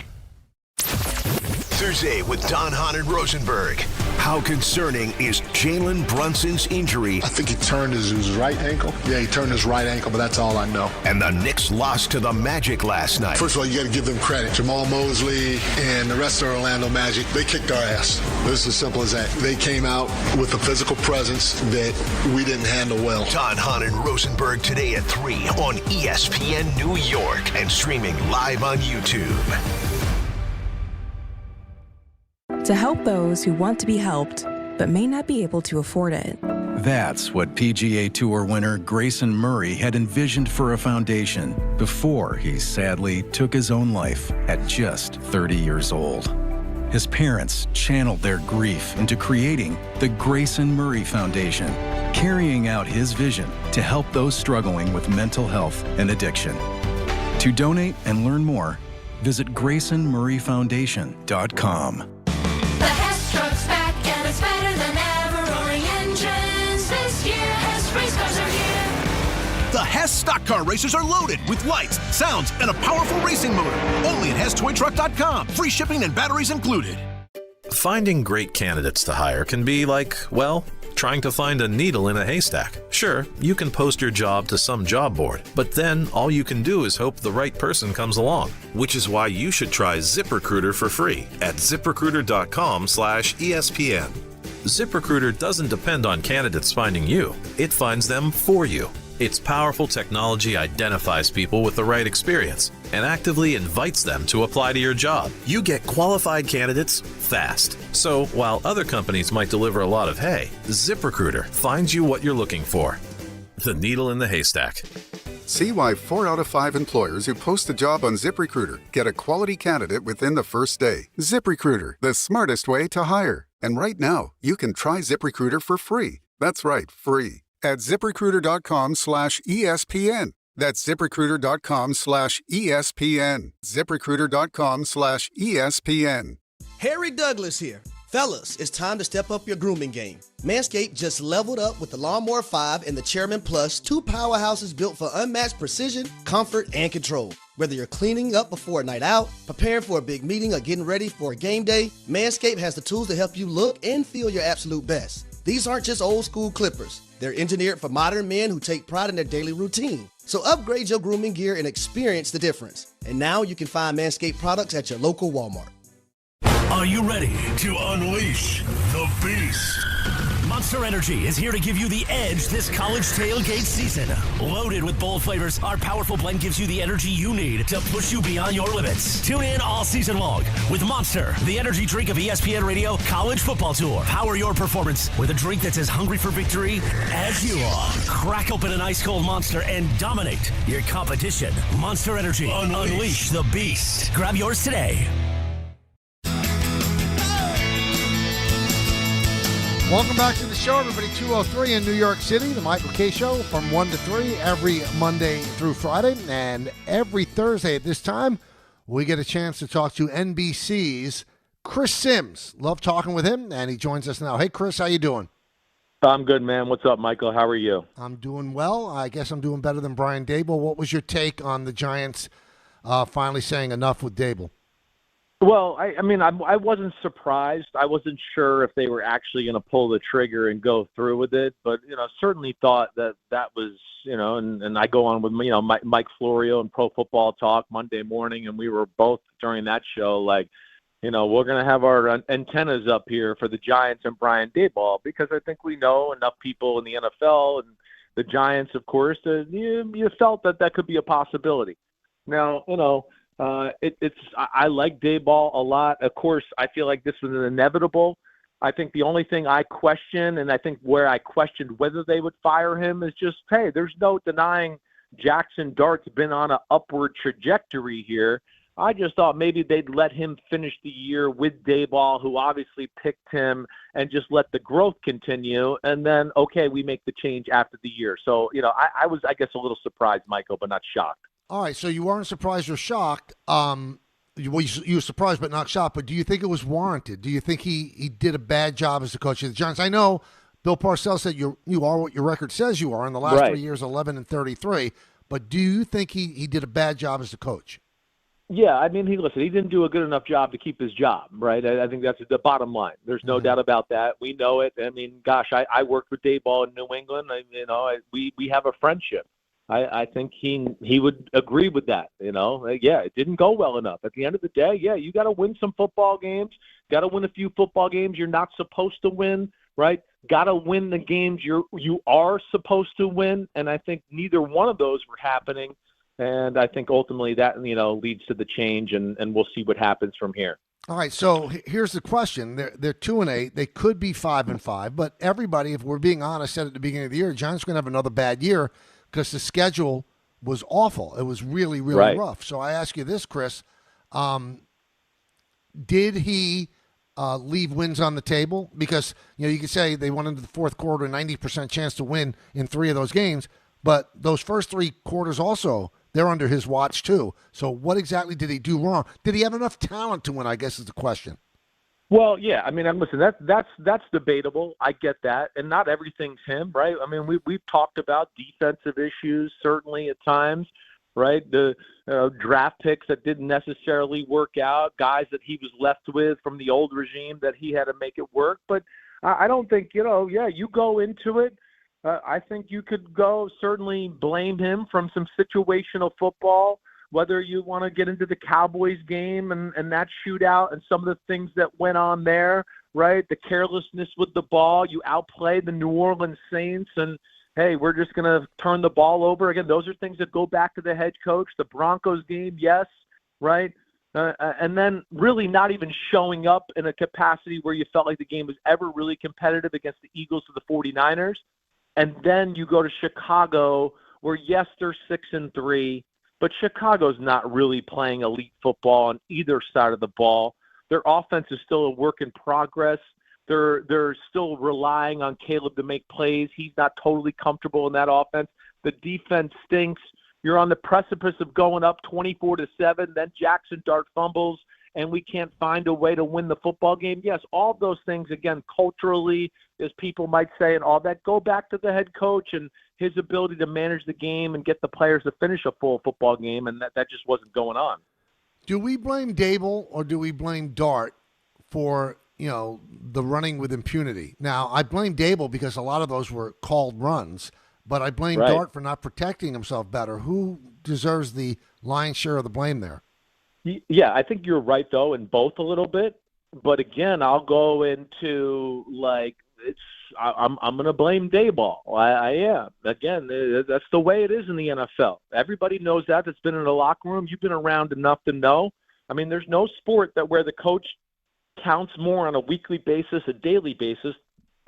Thursday with Don Hahn and Rosenberg. How concerning is Jalen Brunson's injury? I think he turned his right ankle. Yeah, he turned his right ankle, but that's all I know. And the Knicks lost to the Magic last night. First of all, you got to give them credit. Jamal Mosley and the rest of the Orlando Magic, they kicked our ass. It's as simple as that. They came out with a physical presence that we didn't handle well. Don Hahn and Rosenberg today at 3 on ESPN New York and streaming live on YouTube. To help those who want to be helped, but may not be able to afford it. That's what PGA Tour winner Grayson Murray had envisioned for a foundation before he sadly took his own life at just 30 years old. His parents channeled their grief into creating the Grayson Murray Foundation, carrying out his vision to help those struggling with mental health and addiction. To donate and learn more, visit GraysonMurrayFoundation.com. The Hess truck's back and it's better than ever. Roaring engines this year. Hess race cars are here. The Hess stock car racers are loaded with lights, sounds, and a powerful racing motor. Only at HessToyTruck.com. Free shipping and batteries included. Finding great candidates to hire can be like, well, trying to find a needle in a haystack. Sure, you can post your job to some job board, but then all you can do is hope the right person comes along, which is why you should try ZipRecruiter for free at ZipRecruiter.com/ESPN. ZipRecruiter doesn't depend on candidates finding you. It finds them for you. Its powerful technology identifies people with the right experience and actively invites them to apply to your job. You get qualified candidates fast. So while other companies might deliver a lot of hay, ZipRecruiter finds you what you're looking for. The needle in the haystack. See why 4 out of 5 employers who post a job on ZipRecruiter get a quality candidate within the first day. ZipRecruiter, the smartest way to hire. And right now, you can try ZipRecruiter for free. That's right, free. At ZipRecruiter.com/ESPN. That's ZipRecruiter.com/ESPN. ZipRecruiter.com/ESPN. Harry Douglas here. Fellas, it's time to step up your grooming game. Manscaped just leveled up with the Lawnmower 5 and the Chairman Plus, 2 powerhouses built for unmatched precision, comfort, and control. Whether you're cleaning up before a night out, preparing for a big meeting, or getting ready for a game day, Manscaped has the tools to help you look and feel your absolute best. These aren't just old school clippers. They're engineered for modern men who take pride in their daily routine. So upgrade your grooming gear and experience the difference. And now you can find Manscaped products at your local Walmart. Are you ready to unleash the beast? Monster Energy is here to give you the edge this college tailgate season. Loaded with bold flavors, our powerful blend gives you the energy you need to push you beyond your limits. Tune in all season long with Monster, the energy drink of ESPN Radio College Football Tour. Power your performance with a drink that's as hungry for victory as you are. Crack open an ice-cold Monster and dominate your competition. Monster Energy. Unleash the beast. Grab yours today. Welcome back to the show, everybody. 203 in New York City, the Michael K. Show from 1 to 3 every Monday through Friday. And every Thursday at this time, we get a chance to talk to NBC's Chris Sims. Love talking with him, and he joins us now. Hey, Chris, how you doing? I'm good, man. What's up, Michael? How are you? I'm doing well. I guess I'm doing better than Brian Daboll. What was your take on the Giants finally saying enough with Daboll? Well, I mean, I wasn't surprised. I wasn't sure if they were actually going to pull the trigger and go through with it, but, certainly thought that was, and I go on with, Mike Florio and Pro Football Talk Monday morning, and we were both during that show like, we're going to have our antennas up here for the Giants and Brian Daboll, because I think we know enough people in the NFL and the Giants, of course, that you felt that could be a possibility. Now, I like Daboll a lot. Of course, I feel like this was an inevitable. I think the only thing I question, and I think where I questioned whether they would fire him, is just, hey, there's no denying Jackson Dart's been on an upward trajectory here. I just thought maybe they'd let him finish the year with Daboll, who obviously picked him, and just let the growth continue. And then, okay, we make the change after the year. So, I was, I guess, a little surprised, Michael, but not shocked. All right, so you weren't surprised or shocked. You were surprised but not shocked, but do you think it was warranted? Do you think he did a bad job as the coach of the Giants? I know Bill Parcells said you are what your record says you are in the last 3 years, 11-33, but do you think he did a bad job as the coach? Yeah, I mean, he didn't do a good enough job to keep his job, right? I think that's the bottom line. There's no doubt about that. We know it. I mean, gosh, I worked with Daboll in New England. We have a friendship. I think he would agree with that. Yeah, it didn't go well enough. At the end of the day, yeah, you got to win some football games. Got to win a few football games you're not supposed to win, right? Got to win the games you are supposed to win. And I think neither one of those were happening. And I think ultimately that, leads to the change, and we'll see what happens from here. All right, so here's the question. They're 2-8. They could be 5-5, but everybody, if we're being honest, said at the beginning of the year, the Giants are going to have another bad year because the schedule was awful. It was really, really rough. So I ask you this, Chris. Did he leave wins on the table? Because, you could say they went into the fourth quarter, 90% chance to win in 3 of those games, but those first 3 quarters also, they're under his watch too. So what exactly did he do wrong? Did he have enough talent to win, I guess is the question. Well, yeah. I mean, listen, that's debatable. I get that. And not everything's him, right? I mean, we've talked about defensive issues certainly at times, right? The draft picks that didn't necessarily work out, guys that he was left with from the old regime that he had to make it work. But I don't think, you go into it. I think you could certainly blame him from some situational football, whether you want to get into the Cowboys game and that shootout and some of the things that went on there, right? The carelessness with the ball. You outplayed the New Orleans Saints, and, hey, we're just going to turn the ball over. Again, those are things that go back to the head coach. The Broncos game, yes, right? And then really not even showing up in a capacity where you felt like the game was ever really competitive against the Eagles or the 49ers. And then you go to Chicago, where, yes, they're 6-3, but Chicago's not really playing elite football on either side of the ball. Their offense is still a work in progress. They're still relying on Caleb to make plays. He's not totally comfortable in that offense. The defense stinks. You're on the precipice of going up 24-7. Then Jackson Dart fumbles, and we can't find a way to win the football game. Yes, all those things, again, culturally, as people might say, and all that go back to the head coach and his ability to manage the game and get the players to finish a full football game, and that just wasn't going on. Do we blame Daboll or do we blame Dart for, the running with impunity? Now, I blame Daboll because a lot of those were called runs, but I blame Dart for not protecting himself better. Who deserves the lion's share of the blame there? Yeah, I think you're right, though, in both a little bit. But again, I'll go into I'm going to blame Daboll. I am. Again, that's the way it is in the NFL. Everybody knows that. That's been in the locker room. You've been around enough to know. I mean, there's no sport where the coach counts more on a weekly basis, a daily basis,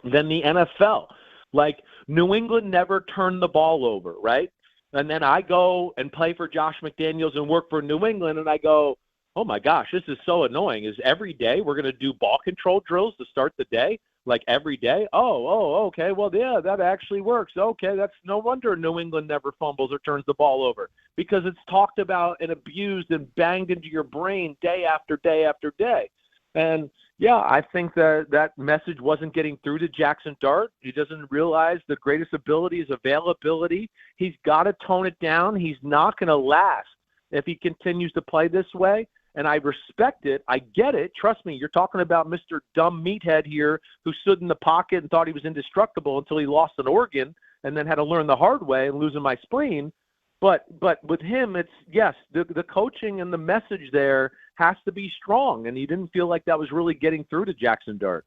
than the NFL. Like, New England never turned the ball over, right? And then I go and play for Josh McDaniels and work for New England, and I go, oh, my gosh, this is so annoying. Is every day we're going to do ball control drills to start the day? Like every day? Oh, okay. Well, yeah, that actually works. Okay, that's no wonder New England never fumbles or turns the ball over, because it's talked about and abused and banged into your brain day after day after day. And, yeah, I think that message wasn't getting through to Jackson Dart. He doesn't realize the greatest ability is availability. He's got to tone it down. He's not going to last if he continues to play this way. And I respect it. I get it. Trust me, you're talking about Mr. Dumb Meathead here who stood in the pocket and thought he was indestructible until he lost an organ and then had to learn the hard way and losing my spleen. But with him, it's, yes, the coaching and the message there has to be strong, and he didn't feel like that was really getting through to Jackson Dart.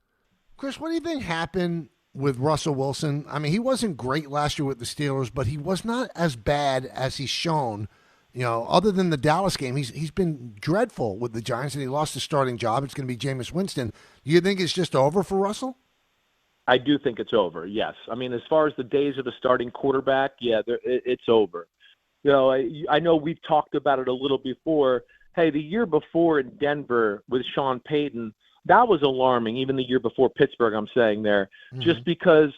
Chris, what do you think happened with Russell Wilson? I mean, he wasn't great last year with the Steelers, but he was not as bad as he's shown. Other than the Dallas game, he's been dreadful with the Giants, and he lost his starting job. It's going to be Jameis Winston. Do you think it's just over for Russell? I do think it's over, yes. I mean, as far as the days of the starting quarterback, yeah, it's over. I know we've talked about it a little before. hey, the year before in Denver with Sean Payton, that was alarming, even the year before Pittsburgh, I'm saying there, just because,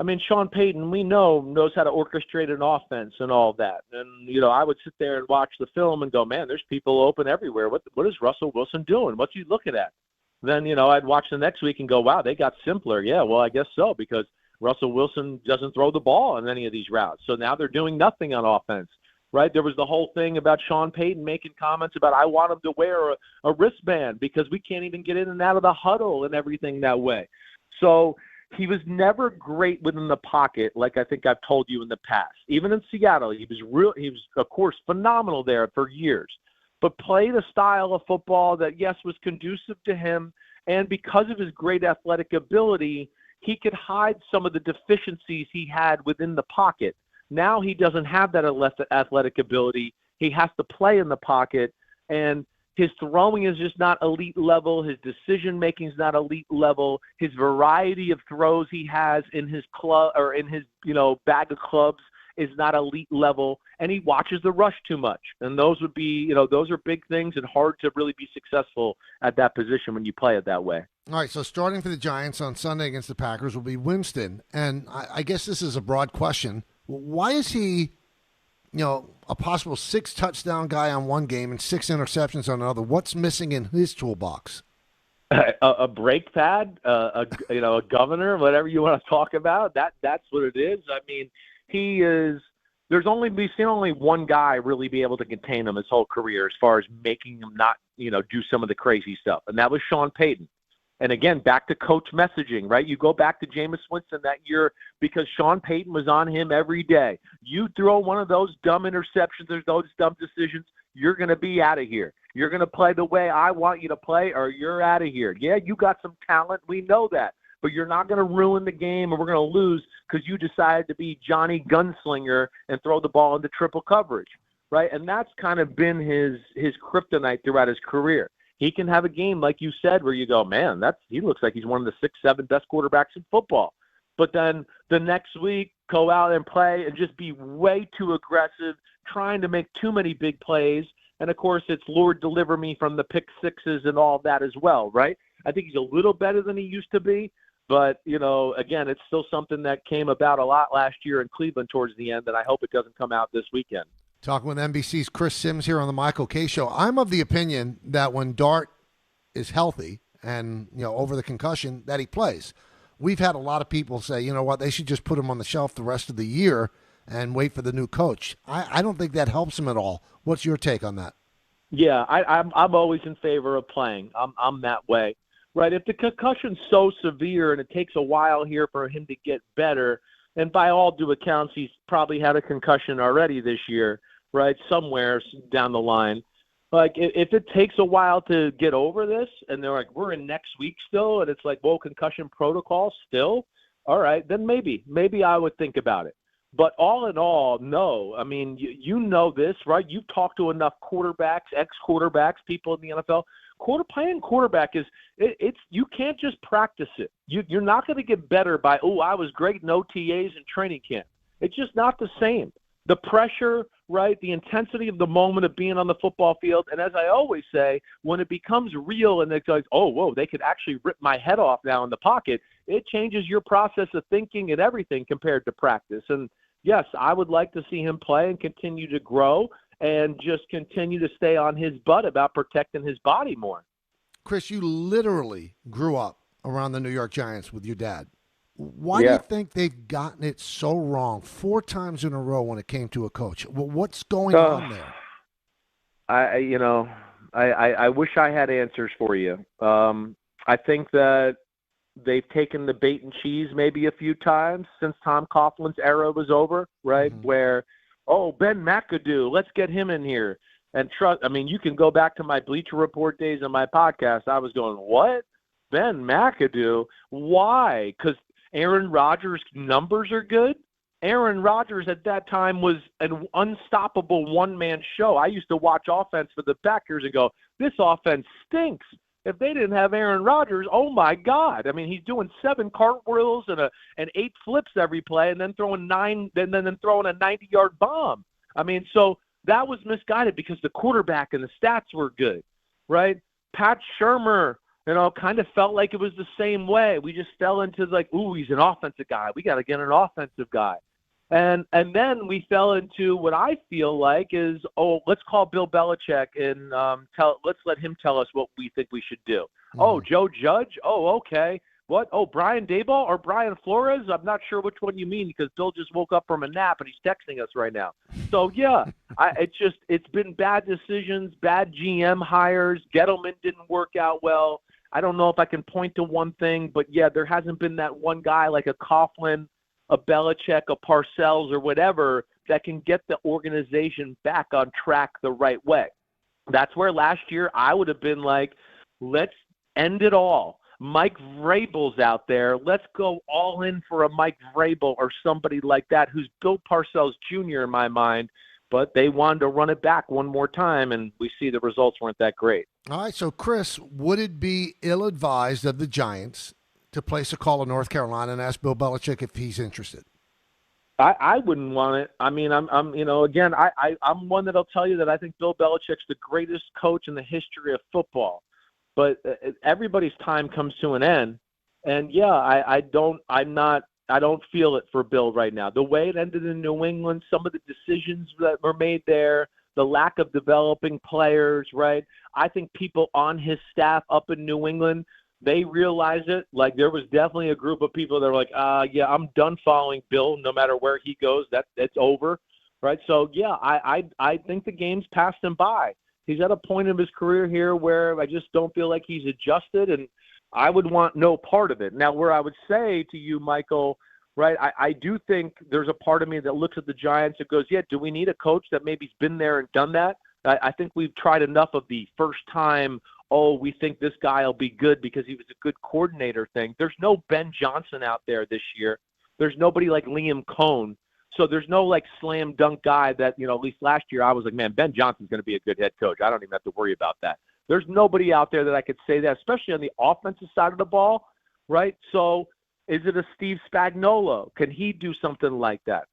I mean, Sean Payton, we knows how to orchestrate an offense and all that. And, I would sit there and watch the film and go, man, there's people open everywhere. What is Russell Wilson doing? What's he looking at? Then, I'd watch the next week and go, wow, they got simpler. Yeah, well, I guess so, because Russell Wilson doesn't throw the ball on any of these routes. So now they're doing nothing on offense, right? There was the whole thing about Sean Payton making comments about, I want him to wear a wristband because we can't even get in and out of the huddle and everything that way. So he was never great within the pocket, like I think I've told you in the past. Even in Seattle, he was of course phenomenal there for years, but played a style of football that, yes, was conducive to him, and because of his great athletic ability, he could hide some of the deficiencies he had within the pocket. Now he doesn't have that athletic ability. He has to play in the pocket, and his throwing is just not elite level. His decision-making is not elite level. His variety of throws he has in his club or in his, bag of clubs is not elite level, and he watches the rush too much. And those would be, those are big things and hard to really be successful at that position when you play it that way. All right, so starting for the Giants on Sunday against the Packers will be Winston. And I guess this is a broad question. Why is he, a possible 6-touchdown guy on one game and 6 interceptions on another? What's missing in his toolbox? A brake pad, a governor, whatever you want to talk about. That's what it is. I mean, we've seen only one guy really be able to contain him his whole career as far as making him not, do some of the crazy stuff. And that was Sean Payton. And again, back to coach messaging, right? You go back to Jameis Winston that year because Sean Payton was on him every day. You throw one of those dumb interceptions or those dumb decisions, you're going to be out of here. You're going to play the way I want you to play or you're out of here. Yeah, you got some talent. We know that. But you're not going to ruin the game and we're going to lose because you decided to be Johnny Gunslinger and throw the ball into triple coverage, right? And that's kind of been his kryptonite throughout his career. He can have a game, like you said, where you go, man, he looks like he's one of the 6, 7 best quarterbacks in football. But then the next week, go out and play and just be way too aggressive, trying to make too many big plays. And, of course, it's Lord deliver me from the pick sixes and all that as well, right? I think he's a little better than he used to be. But, again, it's still something that came about a lot last year in Cleveland towards the end, and I hope it doesn't come out this weekend. Talking with NBC's Chris Sims here on the Michael Kay Show. I'm of the opinion that when Dart is healthy and, over the concussion, that he plays. We've had a lot of people say, you know what, they should just put him on the shelf the rest of the year and wait for the new coach. I don't think that helps him at all. What's your take on that? Yeah, I'm always in favor of playing. I'm that way. Right, if the concussion's so severe and it takes a while here for him to get better, and by all due accounts, he's probably had a concussion already this year, right, somewhere down the line. Like, if it takes a while to get over this, and they're like, we're in next week still, and it's like, whoa, concussion protocol still? All right, then maybe I would think about it. But all in all, no. I mean, you know this, right? You've talked to enough quarterbacks, ex-quarterbacks, people in the NFL. Playing quarterback it's you can't just practice it. You're not going to get better by, I was great in OTAs and training camp. It's just not the same. The pressure, right, the intensity of the moment of being on the football field, and as I always say, when it becomes real and it's like, they could actually rip my head off now in the pocket, it changes your process of thinking and everything compared to practice. And, yes, I would like to see him play and continue to grow and just continue to stay on his butt about protecting his body more. Chris, you literally grew up around the New York Giants with your dad. Why do you think they've gotten it so wrong 4 times in a row when it came to a coach? Well, what's going on there? I wish I had answers for you. I think that they've taken the bait and cheese maybe a few times since Tom Coughlin's era was over, right, where – Ben McAdoo, let's get him in here. And you can go back to my Bleacher Report days on my podcast. I was going, what? Ben McAdoo? Why? Because Aaron Rodgers' numbers are good? Aaron Rodgers at that time was an unstoppable one-man show. I used to watch offense for the Packers and go, this offense stinks. If they didn't have Aaron Rodgers, oh my God! I mean, he's doing 7 cartwheels and 8 flips every play, and then throwing 9, then throwing a 90-yard bomb. I mean, so that was misguided because the quarterback and the stats were good, right? Pat Shurmur, kind of felt like it was the same way. We just fell into like, ooh, he's an offensive guy. We got to get an offensive guy. And then we fell into what I feel like is, let's call Bill Belichick and let's let him tell us what we think we should do. Mm-hmm. Oh, Joe Judge? Oh, okay. What? Oh, Brian Daboll or Brian Flores? I'm not sure which one you mean because Bill just woke up from a nap and he's texting us right now. So, yeah, it's been bad decisions, bad GM hires. Gettleman didn't work out well. I don't know if I can point to one thing, but, yeah, there hasn't been that one guy like a Coughlin, a Belichick, a Parcells, or whatever that can get the organization back on track the right way. That's where last year I would have been like, let's end it all. Mike Vrabel's out there. Let's go all in for a Mike Vrabel or somebody like that who's Bill Parcells Jr. in my mind, but they wanted to run it back one more time, and we see the results weren't that great. All right, so Chris, would it be ill-advised of the Giants to place a call to North Carolina and ask Bill Belichick if he's interested? I wouldn't want it. I mean, I'm one that'll tell you that I think Bill Belichick's the greatest coach in the history of football. But everybody's time comes to an end, and yeah, I don't feel it for Bill right now. The way it ended in New England, some of the decisions that were made there, the lack of developing players, right? I think people on his staff up in New England, they realize it. Like there was definitely a group of people that were like, yeah, I'm done following Bill. No matter where he goes, that's over, right? So yeah, I think the game's passed him by. He's at a point of his career here where I just don't feel like he's adjusted, and I would want no part of it. Now, where I would say to you, Michael, right, I do think there's a part of me that looks at the Giants and goes, yeah, do we need a coach that maybe's been there and done that? I think we've tried enough of the first time, we think this guy will be good because he was a good coordinator thing. There's no Ben Johnson out there this year. There's nobody like Liam Cohn. So there's no like slam dunk guy that, at least last year I was like, man, Ben Johnson's going to be a good head coach. I don't even have to worry about that. There's nobody out there that I could say that, especially on the offensive side of the ball, right? So is it a Steve Spagnuolo? Can he do something like that?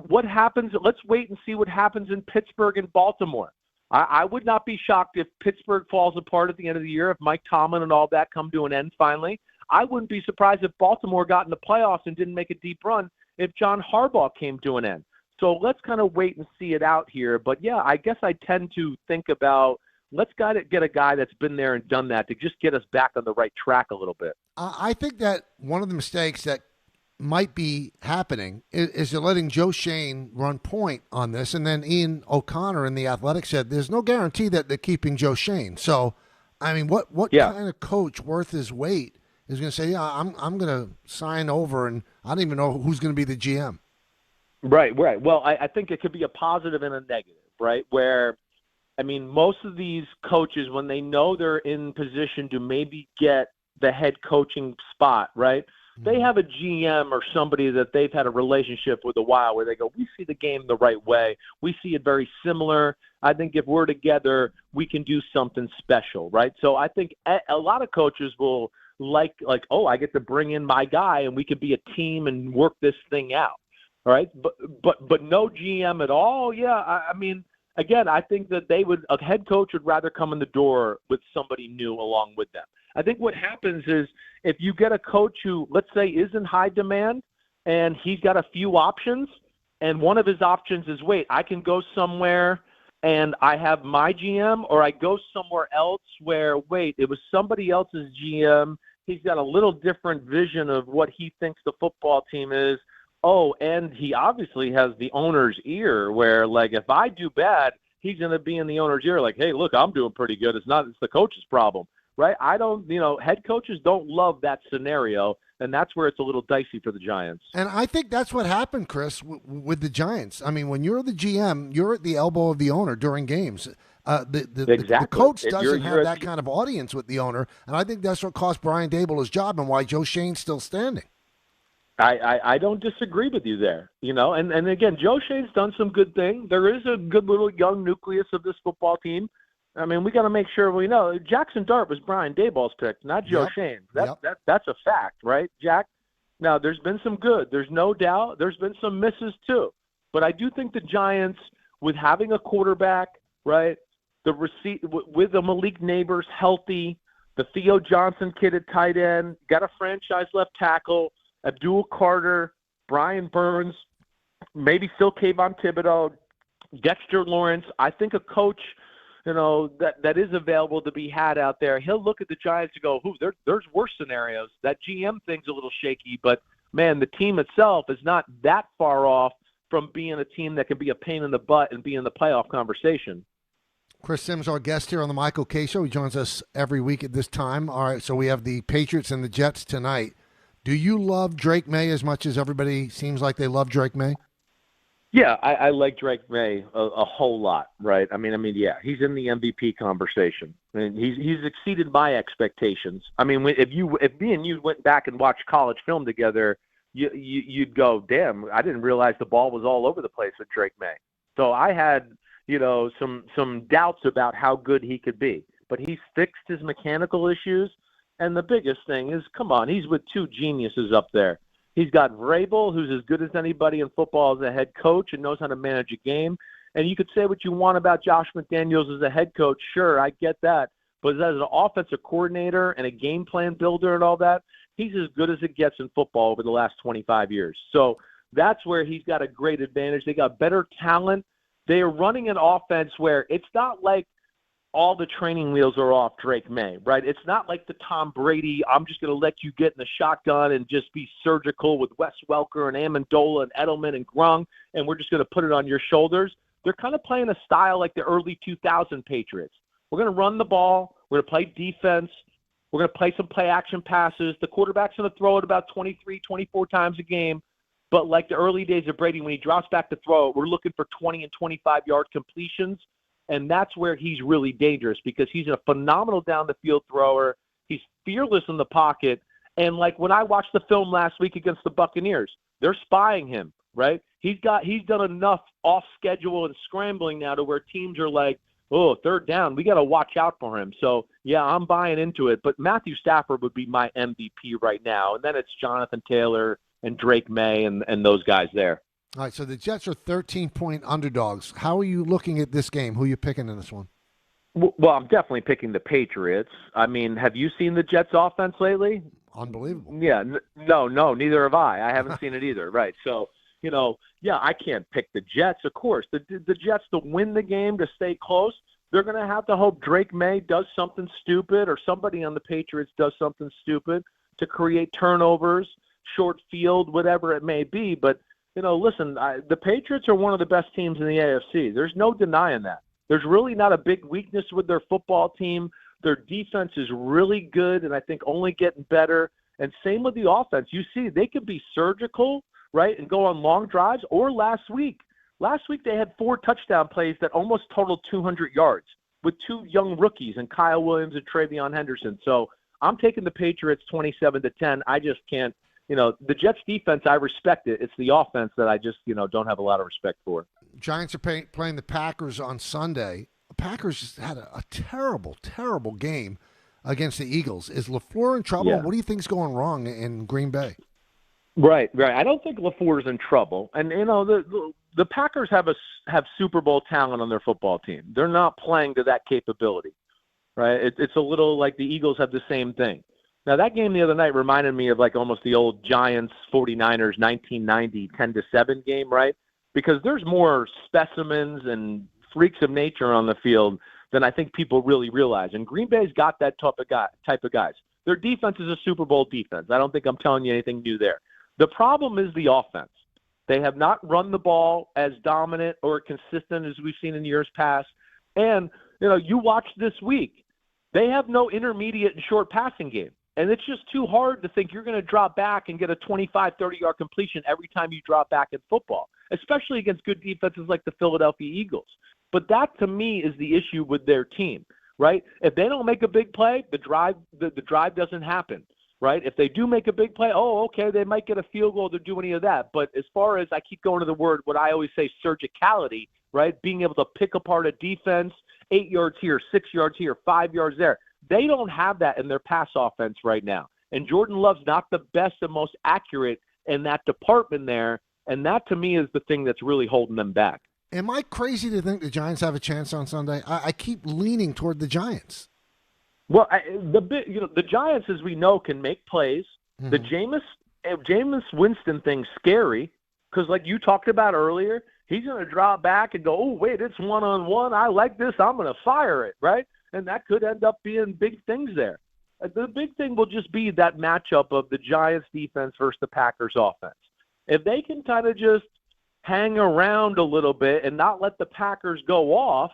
What happens? Let's wait and see what happens in Pittsburgh and Baltimore. I would not be shocked if Pittsburgh falls apart at the end of the year, if Mike Tomlin and all that come to an end finally. I wouldn't be surprised if Baltimore got in the playoffs and didn't make a deep run if John Harbaugh came to an end. So let's kind of wait and see it out here. But, yeah, I guess I tend to think about let's get a guy that's been there and done that to just get us back on the right track a little bit. I think that one of the mistakes that might be happening is you're letting Joe Shane run point on this, and then Ian O'Connor in The Athletic said there's no guarantee that they're keeping Joe Shane. So, I mean, what kind of coach worth his weight is going to say, yeah, I'm going to sign over, and I don't even know who's going to be the GM. Right. Well, I think it could be a positive and a negative, right, where, I mean, most of these coaches, when they know they're in position to maybe get the head coaching spot, right, they have a GM or somebody that they've had a relationship with a while where they go, we see the game the right way. We see it very similar. I think if we're together, we can do something special, right? So I think a lot of coaches will like, I get to bring in my guy and we could be a team and work this thing out, all right? But no GM at all, yeah, I mean, again, I think that a head coach would rather come in the door with somebody new along with them. I think what happens is if you get a coach who, let's say, is in high demand and he's got a few options, and one of his options is, wait, I can go somewhere and I have my GM, or I go somewhere else where, wait, it was somebody else's GM. He's got a little different vision of what he thinks the football team is. Oh, and he obviously has the owner's ear where, like, if I do bad, he's going to be in the owner's ear like, hey, look, I'm doing pretty good. It's the coach's problem. Right? Head coaches don't love that scenario, and that's where it's a little dicey for the Giants. And I think that's what happened, Chris, with the Giants. I mean, when you're the GM, you're at the elbow of the owner during games. The coach doesn't have that kind of audience with the owner, and I think that's what cost Brian Daboll his job and why Joe Shane's still standing. I don't disagree with you there, and again, Joe Shane's done some good things. There is a good little young nucleus of this football team. I mean, we got to make sure we know. Jackson Dart was Brian Daboll's pick, not Joe Shane. That's a fact, right, Jack? Now, there's been some good. There's no doubt. There's been some misses, too. But I do think the Giants with having a quarterback, right, with the Malik Neighbors healthy, the Theo Johnson kid at tight end, got a franchise left tackle, Abdul Carter, Brian Burns, maybe still Kayvon Thibodeau, Dexter Lawrence. I think a coach, that is available to be had out there, he'll look at the Giants and go, there's worse scenarios. That GM thing's a little shaky, but, man, the team itself is not that far off from being a team that can be a pain in the butt and be in the playoff conversation. Chris Sims, our guest here on the Michael K. Show. He joins us every week at this time. All right, so we have the Patriots and the Jets tonight. Do you love Drake May as much as everybody seems like they love Drake May? Yeah, I like Drake May a whole lot, right? I mean, yeah, he's in the MVP conversation. I mean, he's exceeded my expectations. I mean, if me and you went back and watched college film together, you'd go, damn, I didn't realize the ball was all over the place with Drake May. So I had, some doubts about how good he could be. But he's fixed his mechanical issues, and the biggest thing is, come on, he's with two geniuses up there. He's got Vrabel, who's as good as anybody in football as a head coach and knows how to manage a game. And you could say what you want about Josh McDaniels as a head coach. Sure, I get that. But as an offensive coordinator and a game plan builder and all that, he's as good as it gets in football over the last 25 years. So that's where he's got a great advantage. They got better talent. They are running an offense where it's not like all the training wheels are off Drake May, right? It's not like the Tom Brady, I'm just going to let you get in the shotgun and just be surgical with Wes Welker and Amendola and Edelman and Grung, and we're just going to put it on your shoulders. They're kind of playing a style like the early 2000 Patriots. We're going to run the ball. We're going to play defense. We're going to play some play-action passes. The quarterback's going to throw it about 23, 24 times a game. But like the early days of Brady, when he drops back to throw it, we're looking for 20 and 25-yard completions. And that's where he's really dangerous because he's a phenomenal down-the-field thrower. He's fearless in the pocket. And like when I watched the film last week against the Buccaneers, they're spying him, right? He's done enough off schedule and scrambling now to where teams are like, oh, third down, we got to watch out for him. So, yeah, I'm buying into it. But Matthew Stafford would be my MVP right now. And then it's Jonathan Taylor and Drake May and those guys there. All right, so the Jets are 13-point underdogs. How are you looking at this game? Who are you picking in this one? Well, I'm definitely picking the Patriots. I mean, have you seen the Jets' offense lately? Unbelievable. Yeah, no, neither have I. I haven't seen it either. Right, so, I can't pick the Jets, of course. The Jets, to win the game, to stay close, they're going to have to hope Drake May does something stupid or somebody on the Patriots does something stupid to create turnovers, short field, whatever it may be. But, listen, the Patriots are one of the best teams in the AFC. There's no denying that. There's really not a big weakness with their football team. Their defense is really good and I think only getting better. And same with the offense. You see, they could be surgical, right, and go on long drives. Or last week they had 4 touchdown plays that almost totaled 200 yards with 2 young rookies and Kyle Williams and Travion Henderson. So I'm taking the Patriots 27-10. I just can't. The Jets defense, I respect it. It's the offense that I just, don't have a lot of respect for. Giants are playing the Packers on Sunday. The Packers just had a terrible, terrible game against the Eagles. Is LaFleur in trouble? Yeah. What do you think's going wrong in Green Bay? Right. I don't think LaFleur's in trouble. And, the Packers have Super Bowl talent on their football team. They're not playing to that capability, right? It's a little like the Eagles have the same thing. Now, that game the other night reminded me of like almost the old Giants 49ers 1990 10-7 game, right? Because there's more specimens and freaks of nature on the field than I think people really realize. And Green Bay's got that type of guys. Their defense is a Super Bowl defense. I don't think I'm telling you anything new there. The problem is the offense. They have not run the ball as dominant or consistent as we've seen in years past. And, you watch this week, they have no intermediate and short passing game. And it's just too hard to think you're going to drop back and get a 25, 30-yard completion every time you drop back in football, especially against good defenses like the Philadelphia Eagles. But that, to me, is the issue with their team, right? If they don't make a big play, the drive doesn't happen, right? If they do make a big play, okay, they might get a field goal to do any of that. But as far as I keep going to the word, what I always say, surgicality, right, being able to pick apart a defense, 8 yards here, 6 yards here, 5 yards there, they don't have that in their pass offense right now. And Jordan Love's not the best and most accurate in that department there. And that, to me, is the thing that's really holding them back. Am I crazy to think the Giants have a chance on Sunday? I keep leaning toward the Giants. Well, the Giants, as we know, can make plays. Mm-hmm. The Jameis Winston thing's scary because, like you talked about earlier, he's going to drop back and go, oh, wait, it's one-on-one. I like this. I'm going to fire it, right? And that could end up being big things there. The big thing will just be that matchup of the Giants defense versus the Packers offense. If they can kind of just hang around a little bit and not let the Packers go off,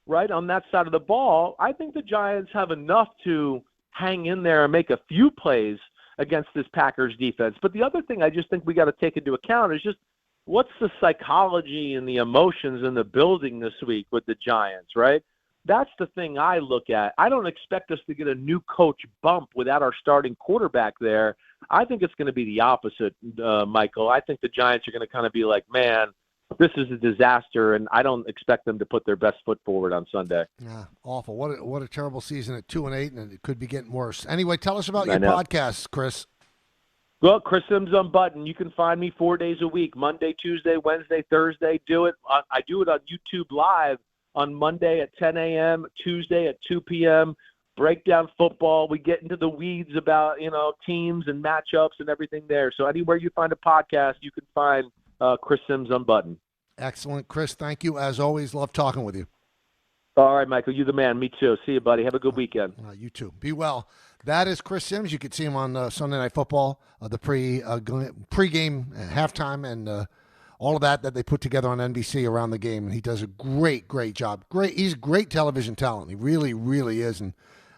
right, on that side of the ball, I think the Giants have enough to hang in there and make a few plays against this Packers defense. But the other thing I just think we got to take into account is just what's the psychology and the emotions in the building this week with the Giants, right? That's the thing I look at. I don't expect us to get a new coach bump without our starting quarterback there. I think it's going to be the opposite, Michael. I think the Giants are going to kind of be like, man, this is a disaster, and I don't expect them to put their best foot forward on Sunday. Yeah, awful. What a terrible season at 2-8, and it could be getting worse. Anyway, tell us about your podcasts, Chris. Well, Chris Sims Unbuttoned. You can find me 4 days a week, Monday, Tuesday, Wednesday, Thursday. I do it on YouTube Live on Monday at 10 a.m., Tuesday at 2 p.m., break down football. We get into the weeds about, teams and matchups and everything there. So anywhere you find a podcast, you can find Chris Sims Unbuttoned. Excellent. Chris, thank you. As always, love talking with you. All right, Michael, you're the man. Me too. See you, buddy. Have a good weekend. You too. Be well. That is Chris Sims. You could see him on Sunday Night Football, the pregame, halftime, and all of that they put together on NBC around the game. And he does a great job. He's a great television talent. He really, really is,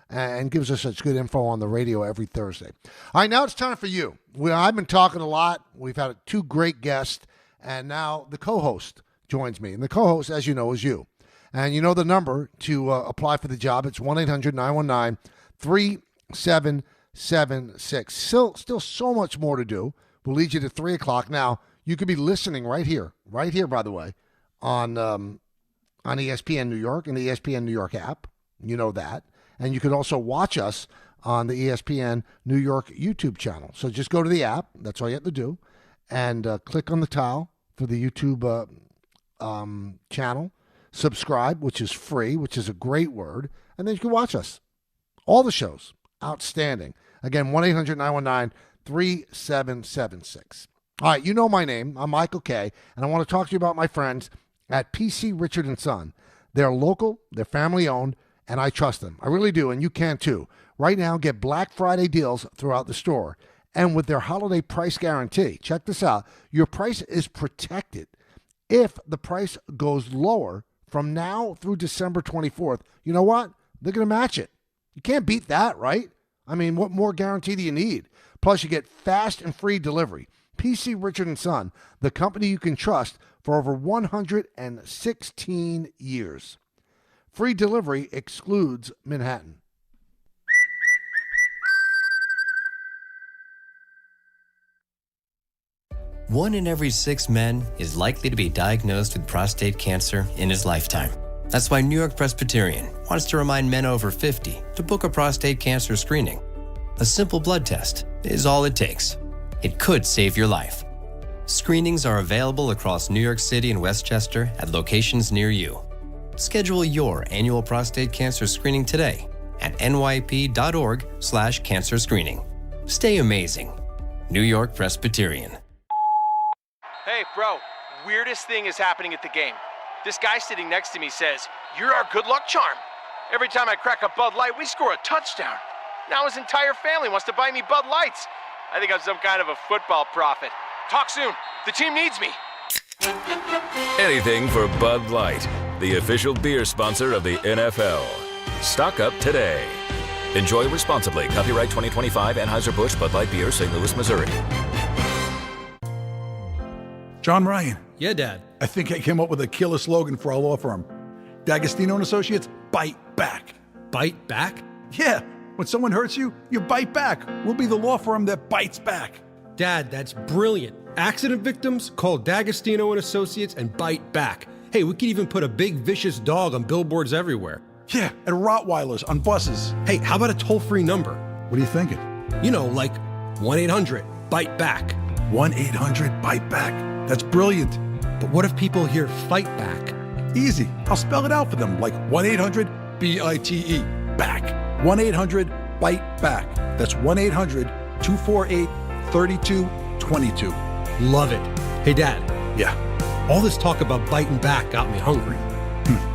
and gives us such good info on the radio every Thursday. All right, now it's time for you. I've been talking a lot. We've had 2 great guests, and now the co-host joins me. And the co-host, as you know, is you. And you know the number to apply for the job. It's 1-800-919-3776. Still so much more to do. We'll lead you to 3 o'clock. Now, you could be listening right here, by the way, on ESPN New York and the ESPN New York app. You know that. And you could also watch us on the ESPN New York YouTube channel. So just go to the app. That's all you have to do. And click on the tile for the YouTube channel. Subscribe, which is free, which is a great word. And then you can watch us. All the shows. Outstanding. Again, 1-800-919-3776. All right, you know my name. I'm Michael Kay, and I want to talk to you about my friends at PC Richard & Son. They're local, they're family-owned, and I trust them. I really do, and you can too. Right now, get Black Friday deals throughout the store. And with their holiday price guarantee, check this out, your price is protected. If the price goes lower from now through December 24th, you know what? They're going to match it. You can't beat that, right? I mean, what more guarantee do you need? Plus, you get fast and free delivery. PC Richard & Son, the company you can trust for over 116 years. Free delivery excludes Manhattan. One in every 6 men is likely to be diagnosed with prostate cancer in his lifetime. That's why New York Presbyterian wants to remind men over 50 to book a prostate cancer screening. A simple blood test is all it takes. It could save your life. Screenings are available across New York City and Westchester at locations near you. Schedule your annual prostate cancer screening today at nyp.org/cancer screening. Stay amazing. New York Presbyterian. Hey, bro, weirdest thing is happening at the game. This guy sitting next to me says, "You're our good luck charm." Every time I crack a Bud Light, we score a touchdown. Now his entire family wants to buy me Bud Lights. I think I'm some kind of a football prophet. Talk soon. The team needs me. Anything for Bud Light, the official beer sponsor of the NFL. Stock up today. Enjoy responsibly. Copyright 2025 Anheuser-Busch Bud Light Beer, St. Louis, Missouri. John Ryan. Yeah, Dad. I think I came up with a killer slogan for our law firm. D'Agostino and Associates, bite back. Bite back? Yeah. When someone hurts you, you bite back. We'll be the law firm that bites back. Dad, that's brilliant. Accident victims, call D'Agostino and Associates and bite back. Hey, we could even put a big vicious dog on billboards everywhere. Yeah, and Rottweilers on buses. Hey, how about a toll-free number? What are you thinking? You know, like 1-800-BITE-BACK. 1-800-BITE-BACK. That's brilliant. But what if people hear fight back? Easy. I'll spell it out for them like 1-800-BITE. Back. 1-800-BITE-BACK. That's 1-800-248-3222. Love it. Hey, Dad. Yeah. All this talk about biting back got me hungry.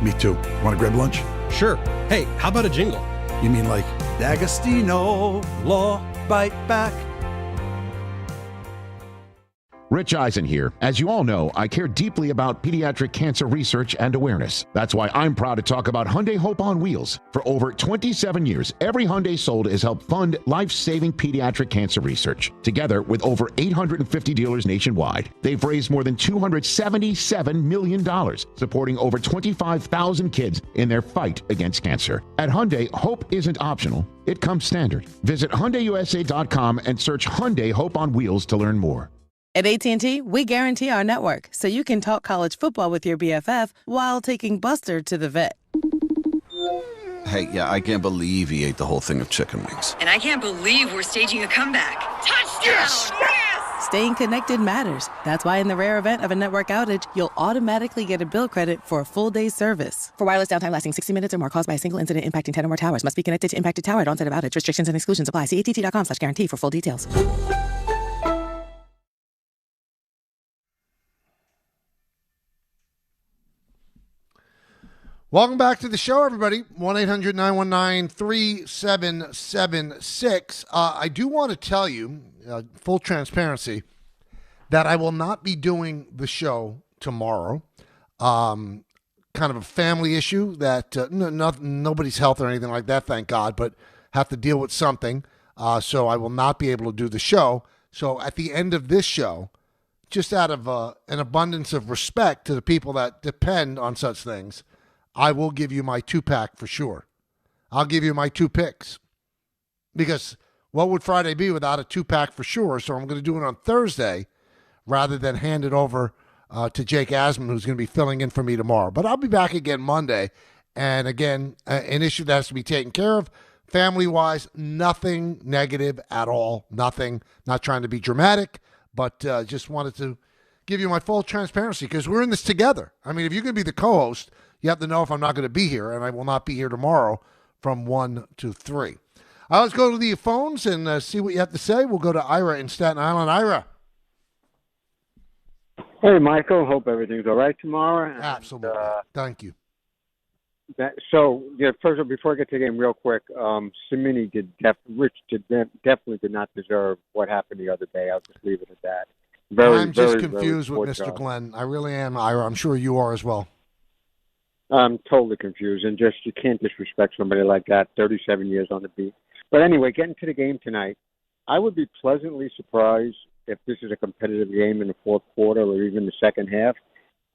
Me too. Want to grab lunch? Sure. Hey, how about a jingle? You mean like D'Agostino, Law, Bite Back? Rich Eisen here. As you all know, I care deeply about pediatric cancer research and awareness. That's why I'm proud to talk about Hyundai Hope on Wheels. For over 27 years, every Hyundai sold has helped fund life-saving pediatric cancer research. Together with over 850 dealers nationwide, they've raised more than $277 million, supporting over 25,000 kids in their fight against cancer. At Hyundai, hope isn't optional. It comes standard. Visit HyundaiUSA.com and search Hyundai Hope on Wheels to learn more. At AT&T, we guarantee our network so you can talk college football with your BFF while taking Buster to the vet. Hey, yeah, I can't believe he ate the whole thing of chicken wings. And I can't believe we're staging a comeback. Touchdown! Yes! Yes! Staying connected matters. That's why in the rare event of a network outage, you'll automatically get a bill credit for a full day's service. For wireless downtime lasting 60 minutes or more caused by a single incident impacting 10 or more towers, must be connected to impacted tower at onset of outage. Restrictions and exclusions apply. See att.com/guarantee for full details. Welcome back to the show, everybody. 1-800-919-3776. I do want to tell you, full transparency, that I will not be doing the show tomorrow. Kind of a family issue that nobody's health or anything like that, thank God, but have to deal with something. So I will not be able to do the show. So at the end of this show, just out of an abundance of respect to the people that depend on such things, I will give you my 2-pack for sure. I'll give you my 2 picks. Because what would Friday be without a 2-pack for sure? So I'm going to do it on Thursday rather than hand it over to Jake Asman, who's going to be filling in for me tomorrow. But I'll be back again Monday. And again, an issue that has to be taken care of. Family-wise, nothing negative at all. Nothing. Not trying to be dramatic, but just wanted to give you my full transparency because we're in this together. I mean, if you're going to be the co-host, you have to know if I'm not going to be here, and I will not be here tomorrow from 1 to 3. Let's go to the phones and see what you have to say. We'll go to Ira in Staten Island. Ira. Hey, Michael. Hope everything's all right tomorrow. Absolutely. Thank you. First of all, before I get to the game real quick, Cimini definitely did not deserve what happened the other day. I'll just leave it at that. I'm just confused with Mr. Glenn. I really am, Ira. I'm sure you are as well. I'm totally confused, and just you can't disrespect somebody like that, 37 years on the beat. But anyway, getting to the game tonight, I would be pleasantly surprised if this is a competitive game in the fourth quarter or even the second half.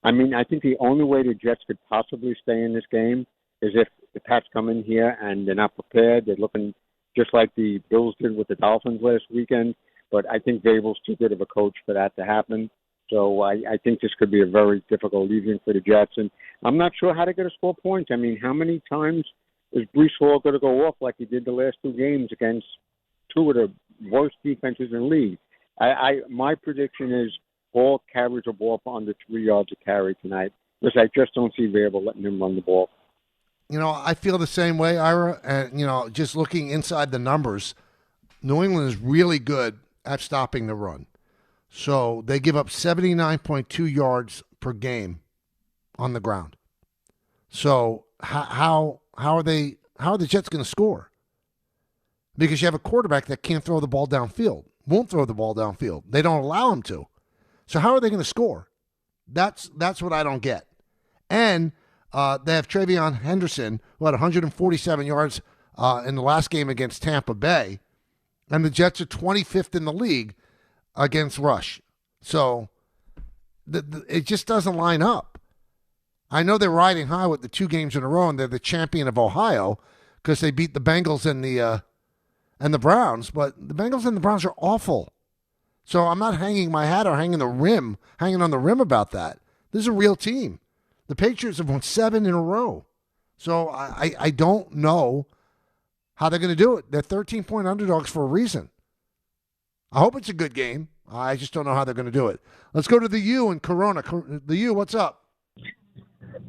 I mean, I think the only way the Jets could possibly stay in this game is if the Pats come in here and they're not prepared. They're looking just like the Bills did with the Dolphins last weekend. But I think Daboll's too good of a coach for that to happen. So I think this could be a very difficult evening for the Jets. And I'm not sure how they're going to score points. I mean, how many times is Breece Hall going to go off like he did the last 2 games against 2 of the worst defenses in the league? My prediction is Hall carries the ball for under 3 yards a carry tonight because I just don't see Daboll letting him run the ball. You know, I feel the same way, Ira. And, just looking inside the numbers, New England is really good at stopping the run. So they give up 79.2 yards per game on the ground. So how are the Jets going to score? Because you have a quarterback that can't throw the ball downfield, won't throw the ball downfield. They don't allow him to. So how are they going to score? That's what I don't get. And they have Travion Henderson, who had 147 yards in the last game against Tampa Bay. And the Jets are 25th in the league against rush. So it just doesn't line up. I know they're riding high with the 2 games in a row, and they're the champion of Ohio because they beat the Bengals and the Browns. But the Bengals and the Browns are awful. So I'm not hanging my hat or hanging on the rim about that. This is a real team. The Patriots have won 7 in a row. So I don't know how they're going to do it. They're 13-point underdogs for a reason. I hope it's a good game. I just don't know how they're going to do it. Let's go to the U in Corona. The U, what's up?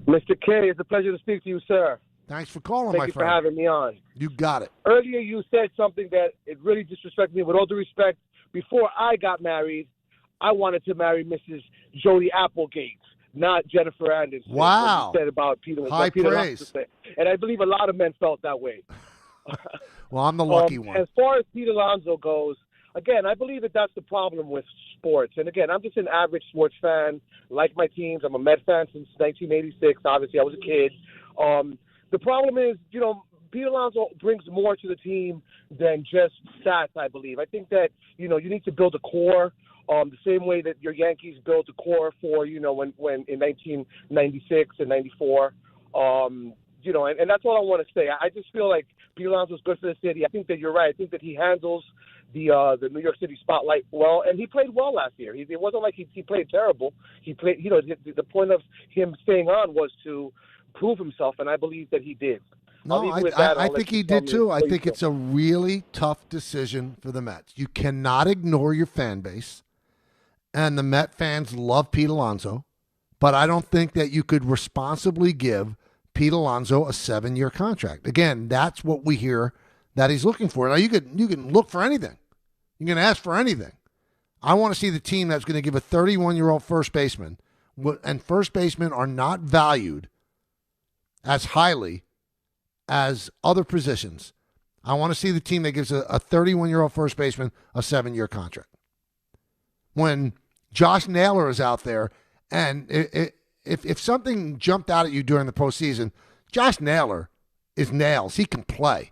Mr. K, it's a pleasure to speak to you, sir. Thanks for calling, Thank my you friend. for having me on. You got it. Earlier, you said something that it really disrespected me. With all due respect, before I got married, I wanted to marry Mrs. Jody Applegate, not Jennifer Anderson. Wow. What you said about Peter. High Peter praise. Alonso. And I believe a lot of men felt that way. Well, I'm the lucky one. As far as Pete Alonso goes, again, I believe that that's the problem with sports. And again, I'm just an average sports fan, like my teams. I'm a Met fan since 1986. Obviously, I was a kid. The problem is, Pete Alonso brings more to the team than just stats, I believe. I think that, you need to build a core the same way that your Yankees built a core for, when in 1996 and 94. And that's all I want to say. I just feel like Pete Alonso is good for the city. I think that you're right. I think that he handles the New York City spotlight well, and he played well last year. It wasn't like he played terrible. He played. The point of him staying on was to prove himself, and I believe that he did. No, I think he did too. I think it's a really tough decision for the Mets. You cannot ignore your fan base, and the Met fans love Pete Alonso, but I don't think that you could responsibly give Pete Alonso a 7-year contract. Again, that's what we hear that he's looking for. Now, you can look for anything. You can ask for anything. I want to see the team that's going to give a 31-year-old first baseman, and first basemen are not valued as highly as other positions. I want to see the team that gives a 31-year-old first baseman a 7-year contract. When Josh Naylor is out there, and if something jumped out at you during the postseason, Josh Naylor is nails. He can play.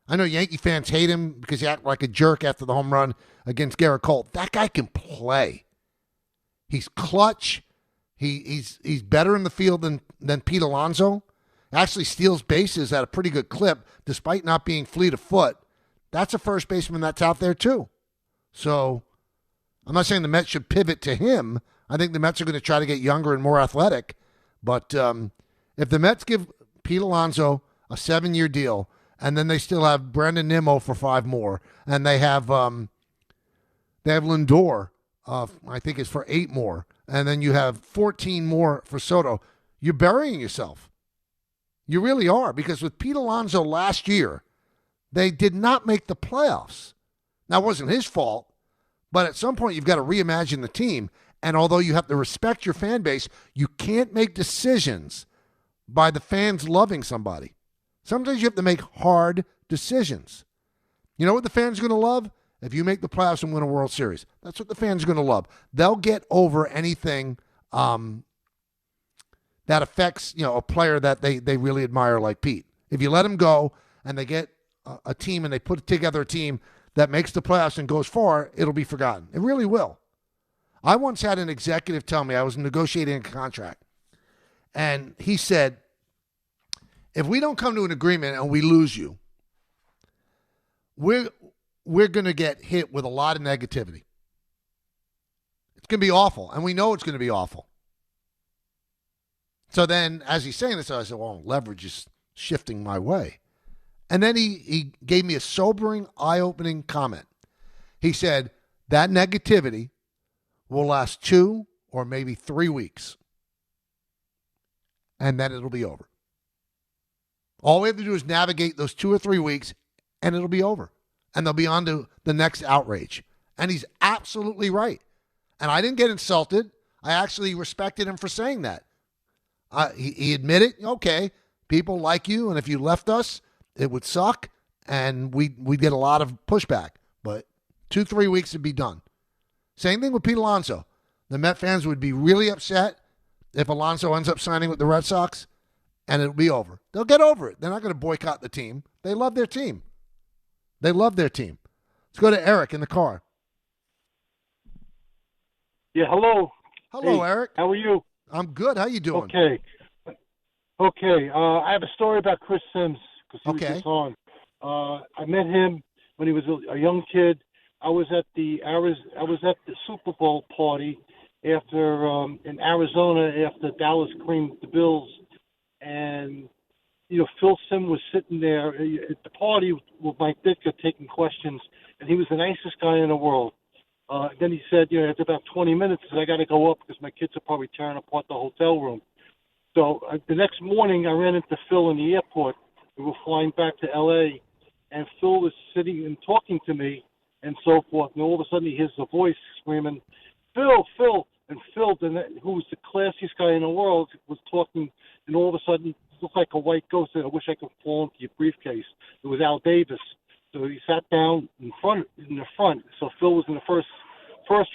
I know Yankee fans hate him because he acted like a jerk after the home run against Garrett Cole. That guy can play. He's clutch. He's better in the field than Pete Alonso. Actually steals bases at a pretty good clip despite not being fleet of foot. That's a first baseman that's out there too. So I'm not saying the Mets should pivot to him. I think the Mets are going to try to get younger and more athletic. But if the Mets give Pete Alonso a 7-year deal, and then they still have Brandon Nimmo for 5 more, and they have Lindor, I think it's for 8 more, and then you have 14 more for Soto, you're burying yourself. You really are, because with Pete Alonso last year, they did not make the playoffs. Now, it wasn't his fault, but at some point you've got to reimagine the team. And although you have to respect your fan base, you can't make decisions by the fans loving somebody. Sometimes you have to make hard decisions. You know what the fans are going to love? If you make the playoffs and win a World Series. That's what the fans are going to love. They'll get over anything that affects, a player that they really admire like Pete. If you let him go and they get a team and they put together a team that makes the playoffs and goes far, it'll be forgotten. It really will. I once had an executive tell me, I was negotiating a contract, and he said, if we don't come to an agreement and we lose you, we're going to get hit with a lot of negativity. It's going to be awful, and we know it's going to be awful. So then, as he's saying this, I said, well, leverage is shifting my way. And then he gave me a sobering, eye-opening comment. He said, that negativity will last 2 or maybe 3 weeks, and then it'll be over. All we have to do is navigate those 2 or 3 weeks, and it'll be over. And they'll be on to the next outrage. And he's absolutely right. And I didn't get insulted. I actually respected him for saying that. He admitted, okay, people like you, and if you left us, it would suck, and we'd get a lot of pushback. But 2-3 weeks would be done. Same thing with Pete Alonso. The Met fans would be really upset if Alonso ends up signing with the Red Sox, and it'll be over. They'll get over it. They're not going to boycott the team. They love their team. They love their team. Let's go to Eric in the car. Yeah, hello. Hello, hey, Eric. How are you? I'm good. How you doing? Okay. I have a story about Chris Sims because he was just on. I met him when he was a young kid. I was at the Super Bowl party after in Arizona after Dallas creamed the Bills, and Phil Sims was sitting there at the party with Mike Ditka taking questions, and he was the nicest guy in the world. Then he said, it's about 20 minutes, and I got to go up because my kids are probably tearing apart the hotel room. So the next morning, I ran into Phil in the airport. We were flying back to L.A., and Phil was sitting and talking to me and so forth. And all of a sudden, he hears a voice screaming, Phil, Phil. And Phil, who was the classiest guy in the world, was talking, and all of a sudden, it looked like a white ghost. And I wish I could fall into your briefcase. It was Al Davis. So he sat down in the front. So Phil was in the first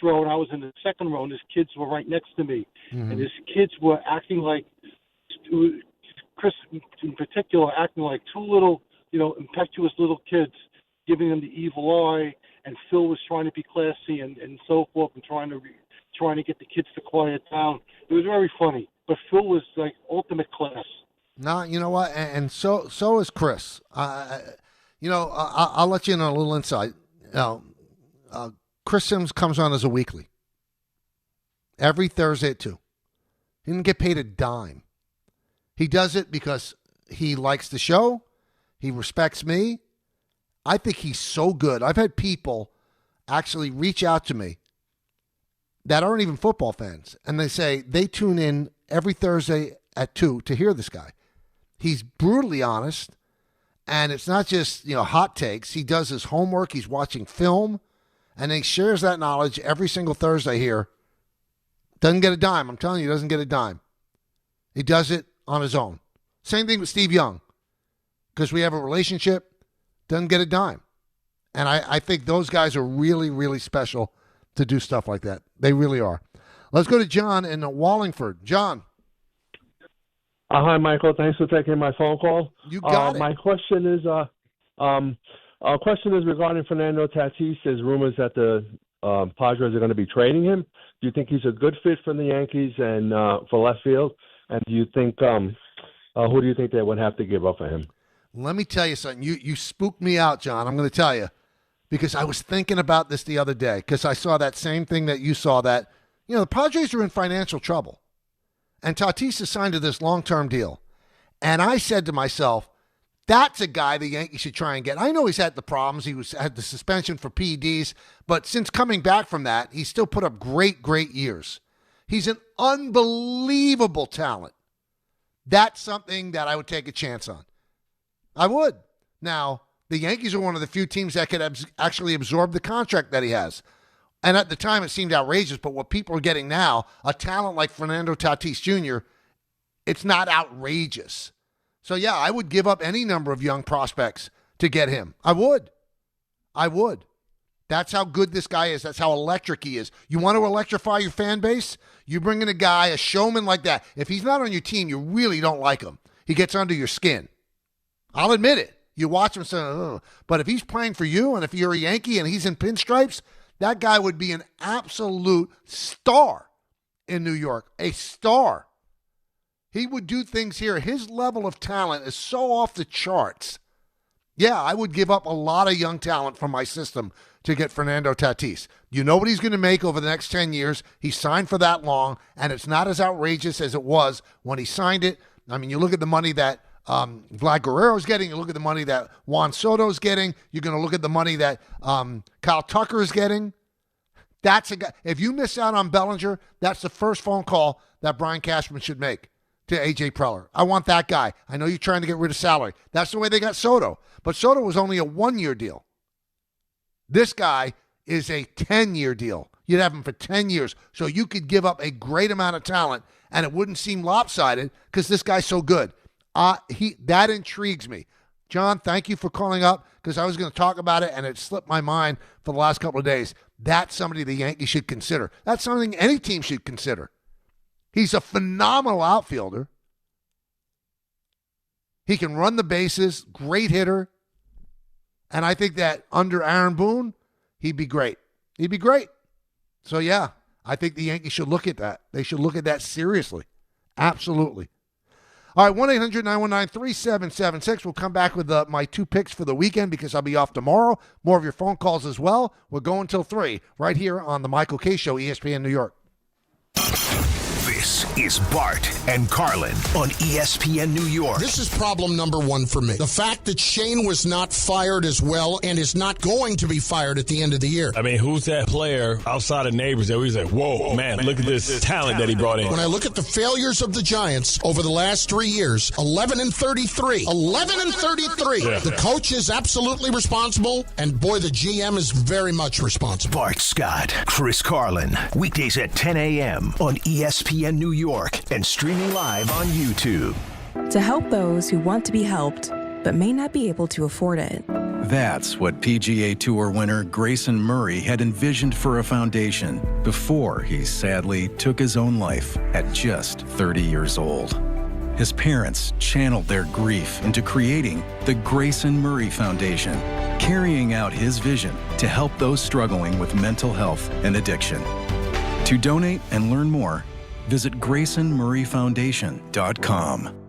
row, and I was in the second row, and his kids were right next to me. Mm-hmm. And his kids were acting like, Chris in particular, acting like two little, impetuous little kids, giving them the evil eye. And Phil was trying to be classy and so forth, and trying to get the kids to quiet down. It was very funny. But Phil was like ultimate class. No, you know what? And so is Chris. I'll let you in on a little insight. Chris Sims comes on as a weekly. Every Thursday at 2. He didn't get paid a dime. He does it because he likes the show. He respects me. I think he's so good. I've had people actually reach out to me that aren't even football fans, and they say they tune in every Thursday at 2 to hear this guy. He's brutally honest. And it's not just, hot takes. He does his homework. He's watching film. And he shares that knowledge every single Thursday here. Doesn't get a dime. I'm telling you, he doesn't get a dime. He does it on his own. Same thing with Steve Young. Because we have a relationship, doesn't get a dime. And I think those guys are really, really special to do stuff like that. They really are. Let's go to John in Wallingford. John. Hi, Michael. Thanks for taking my phone call. You got it. My question is, regarding Fernando Tatis. There's rumors that the Padres are going to be trading him. Do you think he's a good fit for the Yankees and for left field? And do you think who do you think they would have to give up for him? Let me tell you something. You spooked me out, John. I'm going to tell you because I was thinking about this the other day because I saw that same thing that you saw. That the Padres are in financial trouble. And Tatis is signed to this long-term deal. And I said to myself, that's a guy the Yankees should try and get. I know he's had the problems. He had the suspension for PEDs. But since coming back from that, he's still put up great, great years. He's an unbelievable talent. That's something that I would take a chance on. I would. Now, the Yankees are one of the few teams that could actually absorb the contract that he has. And at the time, it seemed outrageous, but what people are getting now, a talent like Fernando Tatis Jr., it's not outrageous. So, yeah, I would give up any number of young prospects to get him. I would. That's how good this guy is. That's how electric he is. You want to electrify your fan base? You bring in a guy, a showman like that. If he's not on your team, you really don't like him. He gets under your skin. I'll admit it. You watch him and say, oh. But if he's playing for you and if you're a Yankee and he's in pinstripes, that guy would be an absolute star in New York, a star. He would do things here. His level of talent is so off the charts. Yeah, I would give up a lot of young talent from my system to get Fernando Tatis. You know what he's going to make over the next 10 years. He signed for that long, and it's not as outrageous as it was when he signed it. I mean, you look at the money that Vlad Guerrero's getting. You look at the money that Juan Soto's getting. You're going to look at the money that Kyle Tucker's getting. That's a guy. If you miss out on Bellinger, that's the first phone call that Brian Cashman should make to A.J. Preller. I want that guy. I know you're trying to get rid of salary. That's the way they got Soto. But Soto was only a 1-year deal. This guy is a 10-year deal. You'd have him for 10 years. So you could give up a great amount of talent, and it wouldn't seem lopsided because this guy's so good. That intrigues me. John, thank you for calling up because I was going to talk about it and it slipped my mind for the last couple of days. That's somebody the Yankees should consider. That's something any team should consider. He's a phenomenal outfielder. He can run the bases, great hitter. And I think that under Aaron Boone, he'd be great. He'd be great. So, yeah, I think the Yankees should look at that. They should look at that seriously. Absolutely. All right, 1-800-919-3776. We'll come back with my 2 picks for the weekend because I'll be off tomorrow. More of your phone calls as well. We're going till 3 right here on the Michael K. Show, ESPN New York. This is Bart and Carlin on ESPN New York. This is problem number one for me. The fact that Shane was not fired as well and is not going to be fired at the end of the year. I mean, who's that player outside of Neighbors that we say, whoa, man, look at this talent that he brought in. When I look at the failures of the Giants over the last 3 years, 11-33. 11-33. Yeah. The coach is absolutely responsible, and boy, the GM is very much responsible. Bart Scott, Chris Carlin, weekdays at 10 a.m. on ESPN New York and streaming live on YouTube. To help those who want to be helped, but may not be able to afford it. That's what PGA Tour winner Grayson Murray had envisioned for a foundation before he sadly took his own life at just 30 years old. His parents channeled their grief into creating the Grayson Murray Foundation, carrying out his vision to help those struggling with mental health and addiction. To donate and learn more, visit GraysonMurrayFoundation.com.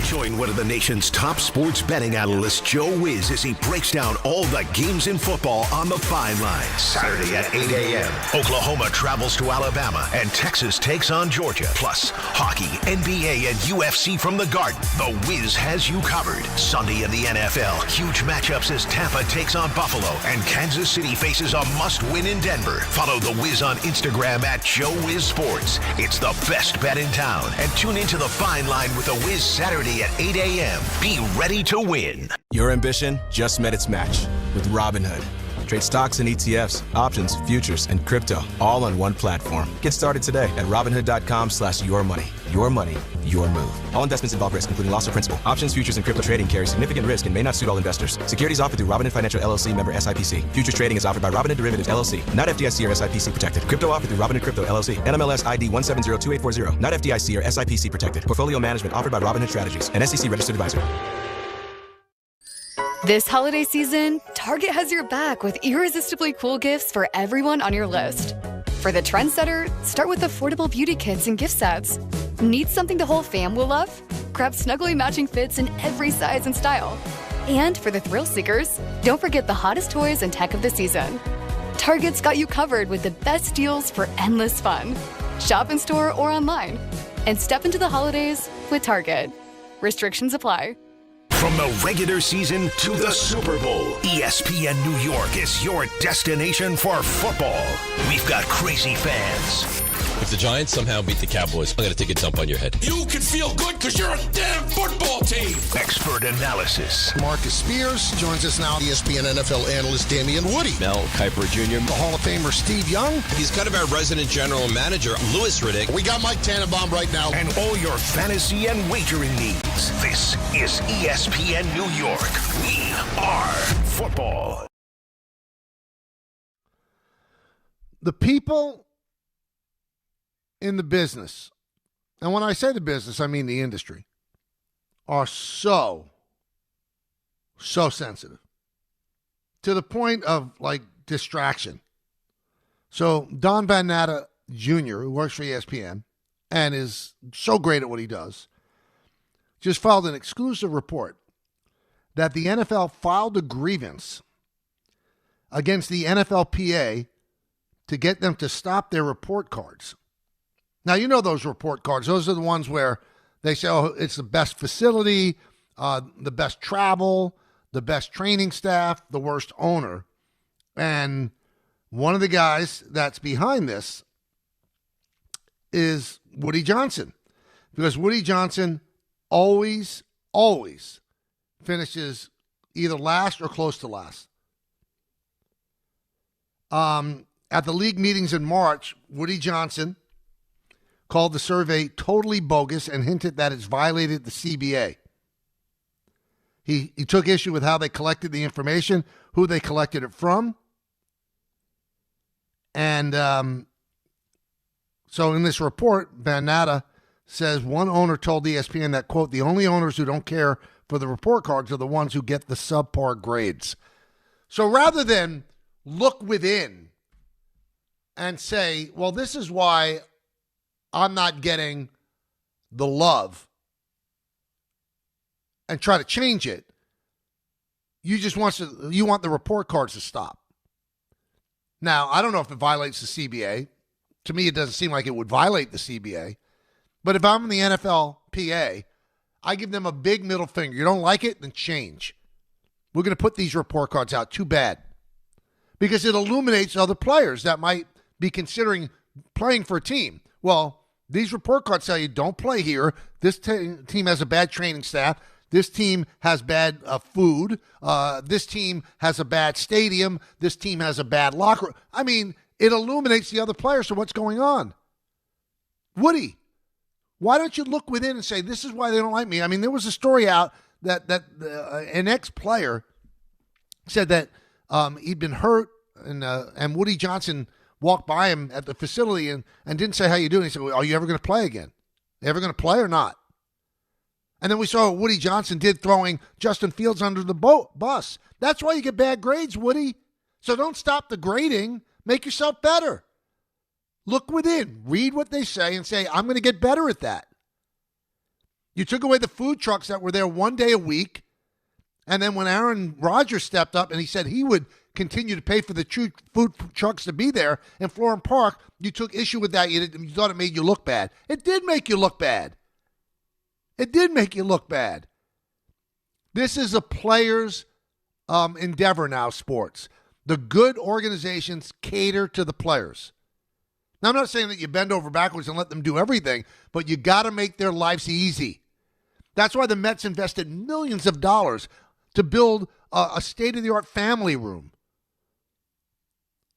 Join one of the nation's top sports betting analysts, Joe Wiz, as he breaks down all the games in football on the Fine Line. Saturday at 8 a.m. Oklahoma travels to Alabama and Texas takes on Georgia. Plus, hockey, NBA, and UFC from the Garden. The Wiz has you covered. Sunday in the NFL, huge matchups as Tampa takes on Buffalo and Kansas City faces a must-win in Denver. Follow the Wiz on Instagram at Joe Wiz Sports. It's the best bet in town. And tune into the Fine Line with the Wiz Saturday at 8 a.m. Be ready to win. Your ambition just met its match with Robinhood. Trade stocks and ETFs, options, futures, and crypto all on one platform. Get started today at Robinhood.com/yourmoney. Your money, your move. All investments involve risk, including loss of principal. Options, futures, and crypto trading carry significant risk and may not suit all investors. Securities offered through Robinhood Financial LLC, member SIPC. Futures trading is offered by Robinhood Derivatives LLC, not FDIC or SIPC protected. Crypto offered through Robinhood Crypto LLC, NMLS ID 1702840, not FDIC or SIPC protected. Portfolio management offered by Robinhood Strategies, an SEC registered advisor. This holiday season, Target has your back with irresistibly cool gifts for everyone on your list. For the trendsetter, start with affordable beauty kits and gift sets. Need something the whole fam will love? Grab snuggly matching fits in every size and style. And for the thrill seekers, don't forget the hottest toys and tech of the season. Target's got you covered with the best deals for endless fun. Shop in store or online. And step into the holidays with Target. Restrictions apply. From the regular season to the Super Bowl, ESPN New York is your destination for football. We've got crazy fans. If the Giants somehow beat the Cowboys, I'm going to take a dump on your head. You can feel good because you're a damn football team. Expert analysis. Marcus Spears joins us now. ESPN NFL analyst Damian Woody. Mel Kiper Jr. The Hall of Famer Steve Young. He's kind of our resident general manager, Louis Riddick. We got Mike Tannenbaum right now. And all your fantasy and wagering needs. This is ESPN New York. We are football. The people in the business, and when I say the business, I mean the industry, are so sensitive to the point of like distraction. So Don Van Natta Jr., who works for ESPN and is so great at what he does, just filed an exclusive report that the NFL filed a grievance against the NFLPA to get them to stop their report cards. Now, you know those report cards. Those are the ones where they say, oh, it's the best facility, the best travel, the best training staff, the worst owner. And one of the guys that's behind this is Woody Johnson. Because Woody Johnson always finishes either last or close to last. At the league meetings in March, Woody Johnson called the survey totally bogus and hinted that it's violated the CBA. He took issue with how they collected the information, who they collected it from. And so in this report, Van Natta says one owner told ESPN that, quote, the only owners who don't care for the report cards are the ones who get the subpar grades. So rather than look within and say, well, this is why I'm not getting the love, and try to change it, you want the report cards to stop. Now, I don't know if it violates the CBA. To me, it doesn't seem like it would violate the CBA. But if I'm in the NFLPA, I give them a big middle finger. You don't like it? Then change. We're going to put these report cards out. Too bad. Because it illuminates other players that might be considering playing for a team. Well, these report cards tell you don't play here. This team has a bad training staff. This team has bad food. This team has a bad stadium. This team has a bad locker room. I mean, it illuminates the other players to what's going on. Woody, why don't you look within and say, this is why they don't like me? I mean, there was a story out that an ex-player said that he'd been hurt, and Woody Johnson walked by him at the facility and didn't say, how you doing? He said, well, are you ever going to play again? Ever going to play or not? And then we saw what Woody Johnson did throwing Justin Fields under the bus. That's why you get bad grades, Woody. So don't stop the grading. Make yourself better. Look within. Read what they say and say, I'm going to get better at that. You took away the food trucks that were there one day a week. And then when Aaron Rodgers stepped up and he said he would continue to pay for the food trucks to be there in Florham Park, you took issue with that. You thought it made you look bad. It did make you look bad. It did make you look bad. This is a player's endeavor now, sports. The good organizations cater to the players. Now, I'm not saying that you bend over backwards and let them do everything, but you got to make their lives easy. That's why the Mets invested millions of dollars to build a state-of-the-art family room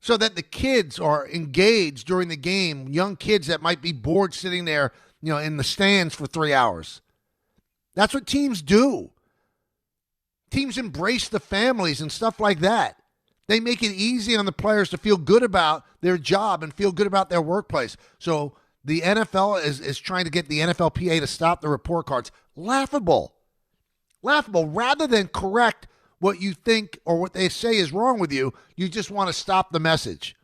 so that the kids are engaged during the game, young kids that might be bored sitting there, in the stands for 3 hours. That's what teams do. Teams embrace the families and stuff like that. They make it easy on the players to feel good about their job and feel good about their workplace. So the NFL is trying to get the NFLPA to stop the report cards. Laughable. Laughable. Rather than correct what you think or what they say is wrong with you, you just want to stop the message.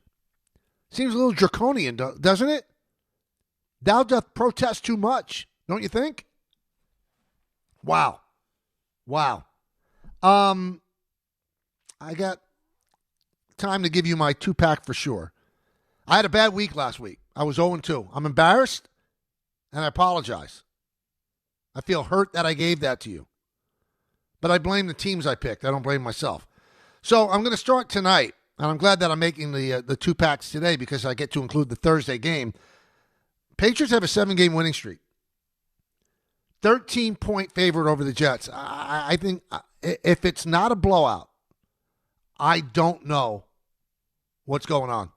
Seems a little draconian, doesn't it? Thou doth protest too much, don't you think? Wow. I got time to give you my 2-pack for sure. I had a bad week last week. I was 0-2. I'm embarrassed, and I apologize. I feel hurt that I gave that to you. But I blame the teams I picked. I don't blame myself. So I'm going to start tonight, and I'm glad that I'm making the 2-packs today because I get to include the Thursday game. Patriots have a 7-game winning streak. 13-point favorite over the Jets. I think if it's not a blowout, I don't know what's going on.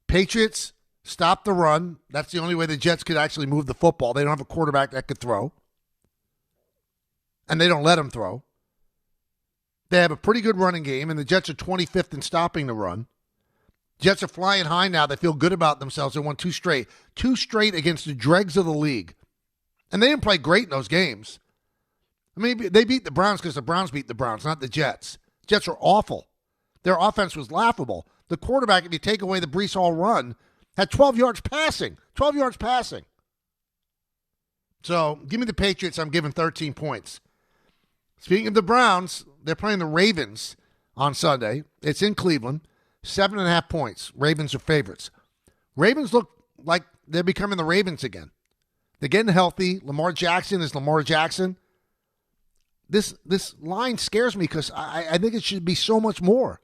Patriots stop the run. That's the only way the Jets could actually move the football. They don't have a quarterback that could throw. And they don't let him throw. They have a pretty good running game, and the Jets are 25th in stopping the run. Jets are flying high now. They feel good about themselves. They won 2 straight. 2 straight against the dregs of the league. And they didn't play great in those games. I mean, they beat the Browns because the Browns beat the Browns, not the Jets. Jets are awful. Their offense was laughable. The quarterback, if you take away the Breece Hall run, had 12 yards passing. 12 yards passing. So, give me the Patriots. I'm giving 13 points. Speaking of the Browns, they're playing the Ravens on Sunday. It's in Cleveland. 7.5 points. Ravens are favorites. Ravens look like they're becoming the Ravens again. They're getting healthy. Lamar Jackson is Lamar Jackson. This line scares me because I think it should be so much more.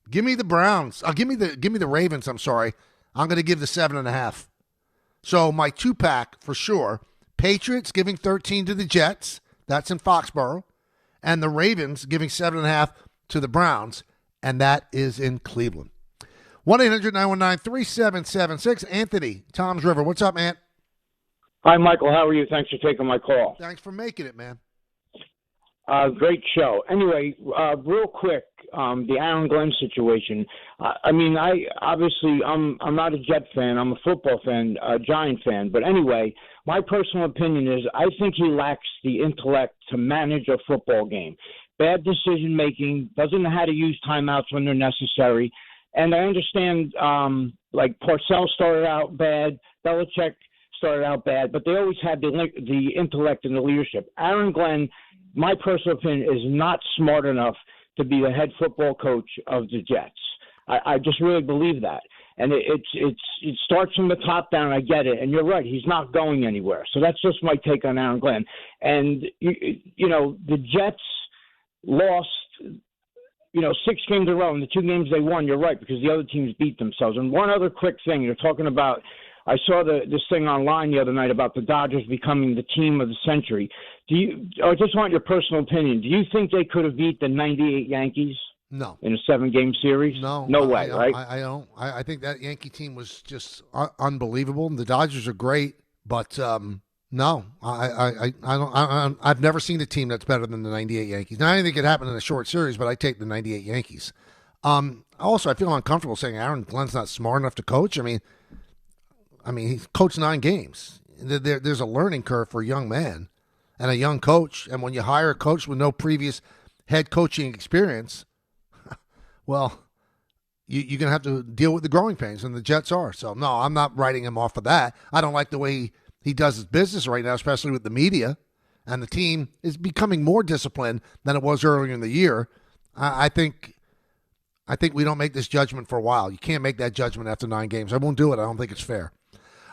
Give me the Browns. Give me the Ravens. I'm sorry. I'm going to give the 7.5. So my 2-pack for sure. Patriots giving 13 to the Jets. That's in Foxborough. And the Ravens giving 7.5 to the Browns. And that is in Cleveland. 1-800-919-3776. Anthony, Tom's River. What's up, Ant? Hi, Michael. How are you? Thanks for taking my call. Thanks for making it, man. Great show. Anyway, real quick, the Aaron Glenn situation. I'm not a Jet fan. I'm a football fan, a Giant fan. But anyway, my personal opinion is I think he lacks the intellect to manage a football game. Bad decision making, doesn't know how to use timeouts when they're necessary. And I understand, like Parcells started out bad, Belichick started out bad, but they always had the intellect and the leadership. Aaron Glenn, my personal opinion, is not smart enough to be the head football coach of the Jets. I just really believe that. And it starts from the top down. I get it, and you're right. He's not going anywhere. So that's just my take on Aaron Glenn. And the Jets lost 6 games in a row, and the 2 games they won. You're right, because the other teams beat themselves. And one other quick thing, you're talking about. I saw this thing online the other night about the Dodgers becoming the team of the century. I just want your personal opinion. Do you think they could have beat the '98 Yankees? No. In a 7-game series? No way, right? I don't. I think that Yankee team was just unbelievable. The Dodgers are great, but no, I don't. I've never seen a team that's better than the '98 Yankees. Now, I didn't think it happened in a short series, but I take the '98 Yankees. Also, I feel uncomfortable saying Aaron Glenn's not smart enough to coach. I mean, he's coached 9 games. There's a learning curve for a young man and a young coach. And when you hire a coach with no previous head coaching experience, well, you're going to have to deal with the growing pains, and the Jets are. So, no, I'm not writing him off for that. I don't like the way he does his business right now, especially with the media. And the team is becoming more disciplined than it was earlier in the year. I think we don't make this judgment for a while. You can't make that judgment after 9 games. I won't do it. I don't think it's fair.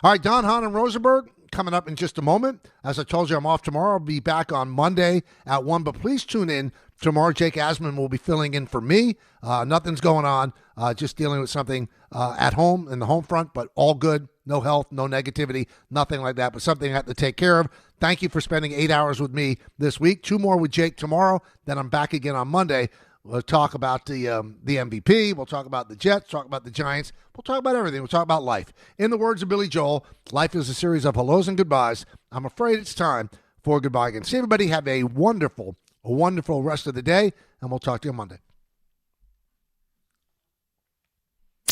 All right, Don, Hahn, and Rosenberg coming up in just a moment. As I told you, I'm off tomorrow. I'll be back on Monday at 1, but please tune in tomorrow. Jake Asman will be filling in for me. Nothing's going on, just dealing with something at home in the home front, but all good. No health, no negativity, nothing like that, but something I have to take care of. Thank you for spending 8 hours with me this week. 2 more with Jake tomorrow. Then I'm back again on Monday. We'll talk about the MVP. We'll talk about the Jets, talk about the Giants. We'll talk about everything. We'll talk about life. In the words of Billy Joel, life is a series of hellos and goodbyes. I'm afraid it's time for goodbye again. See everybody have a wonderful rest of the day, and we'll talk to you on Monday.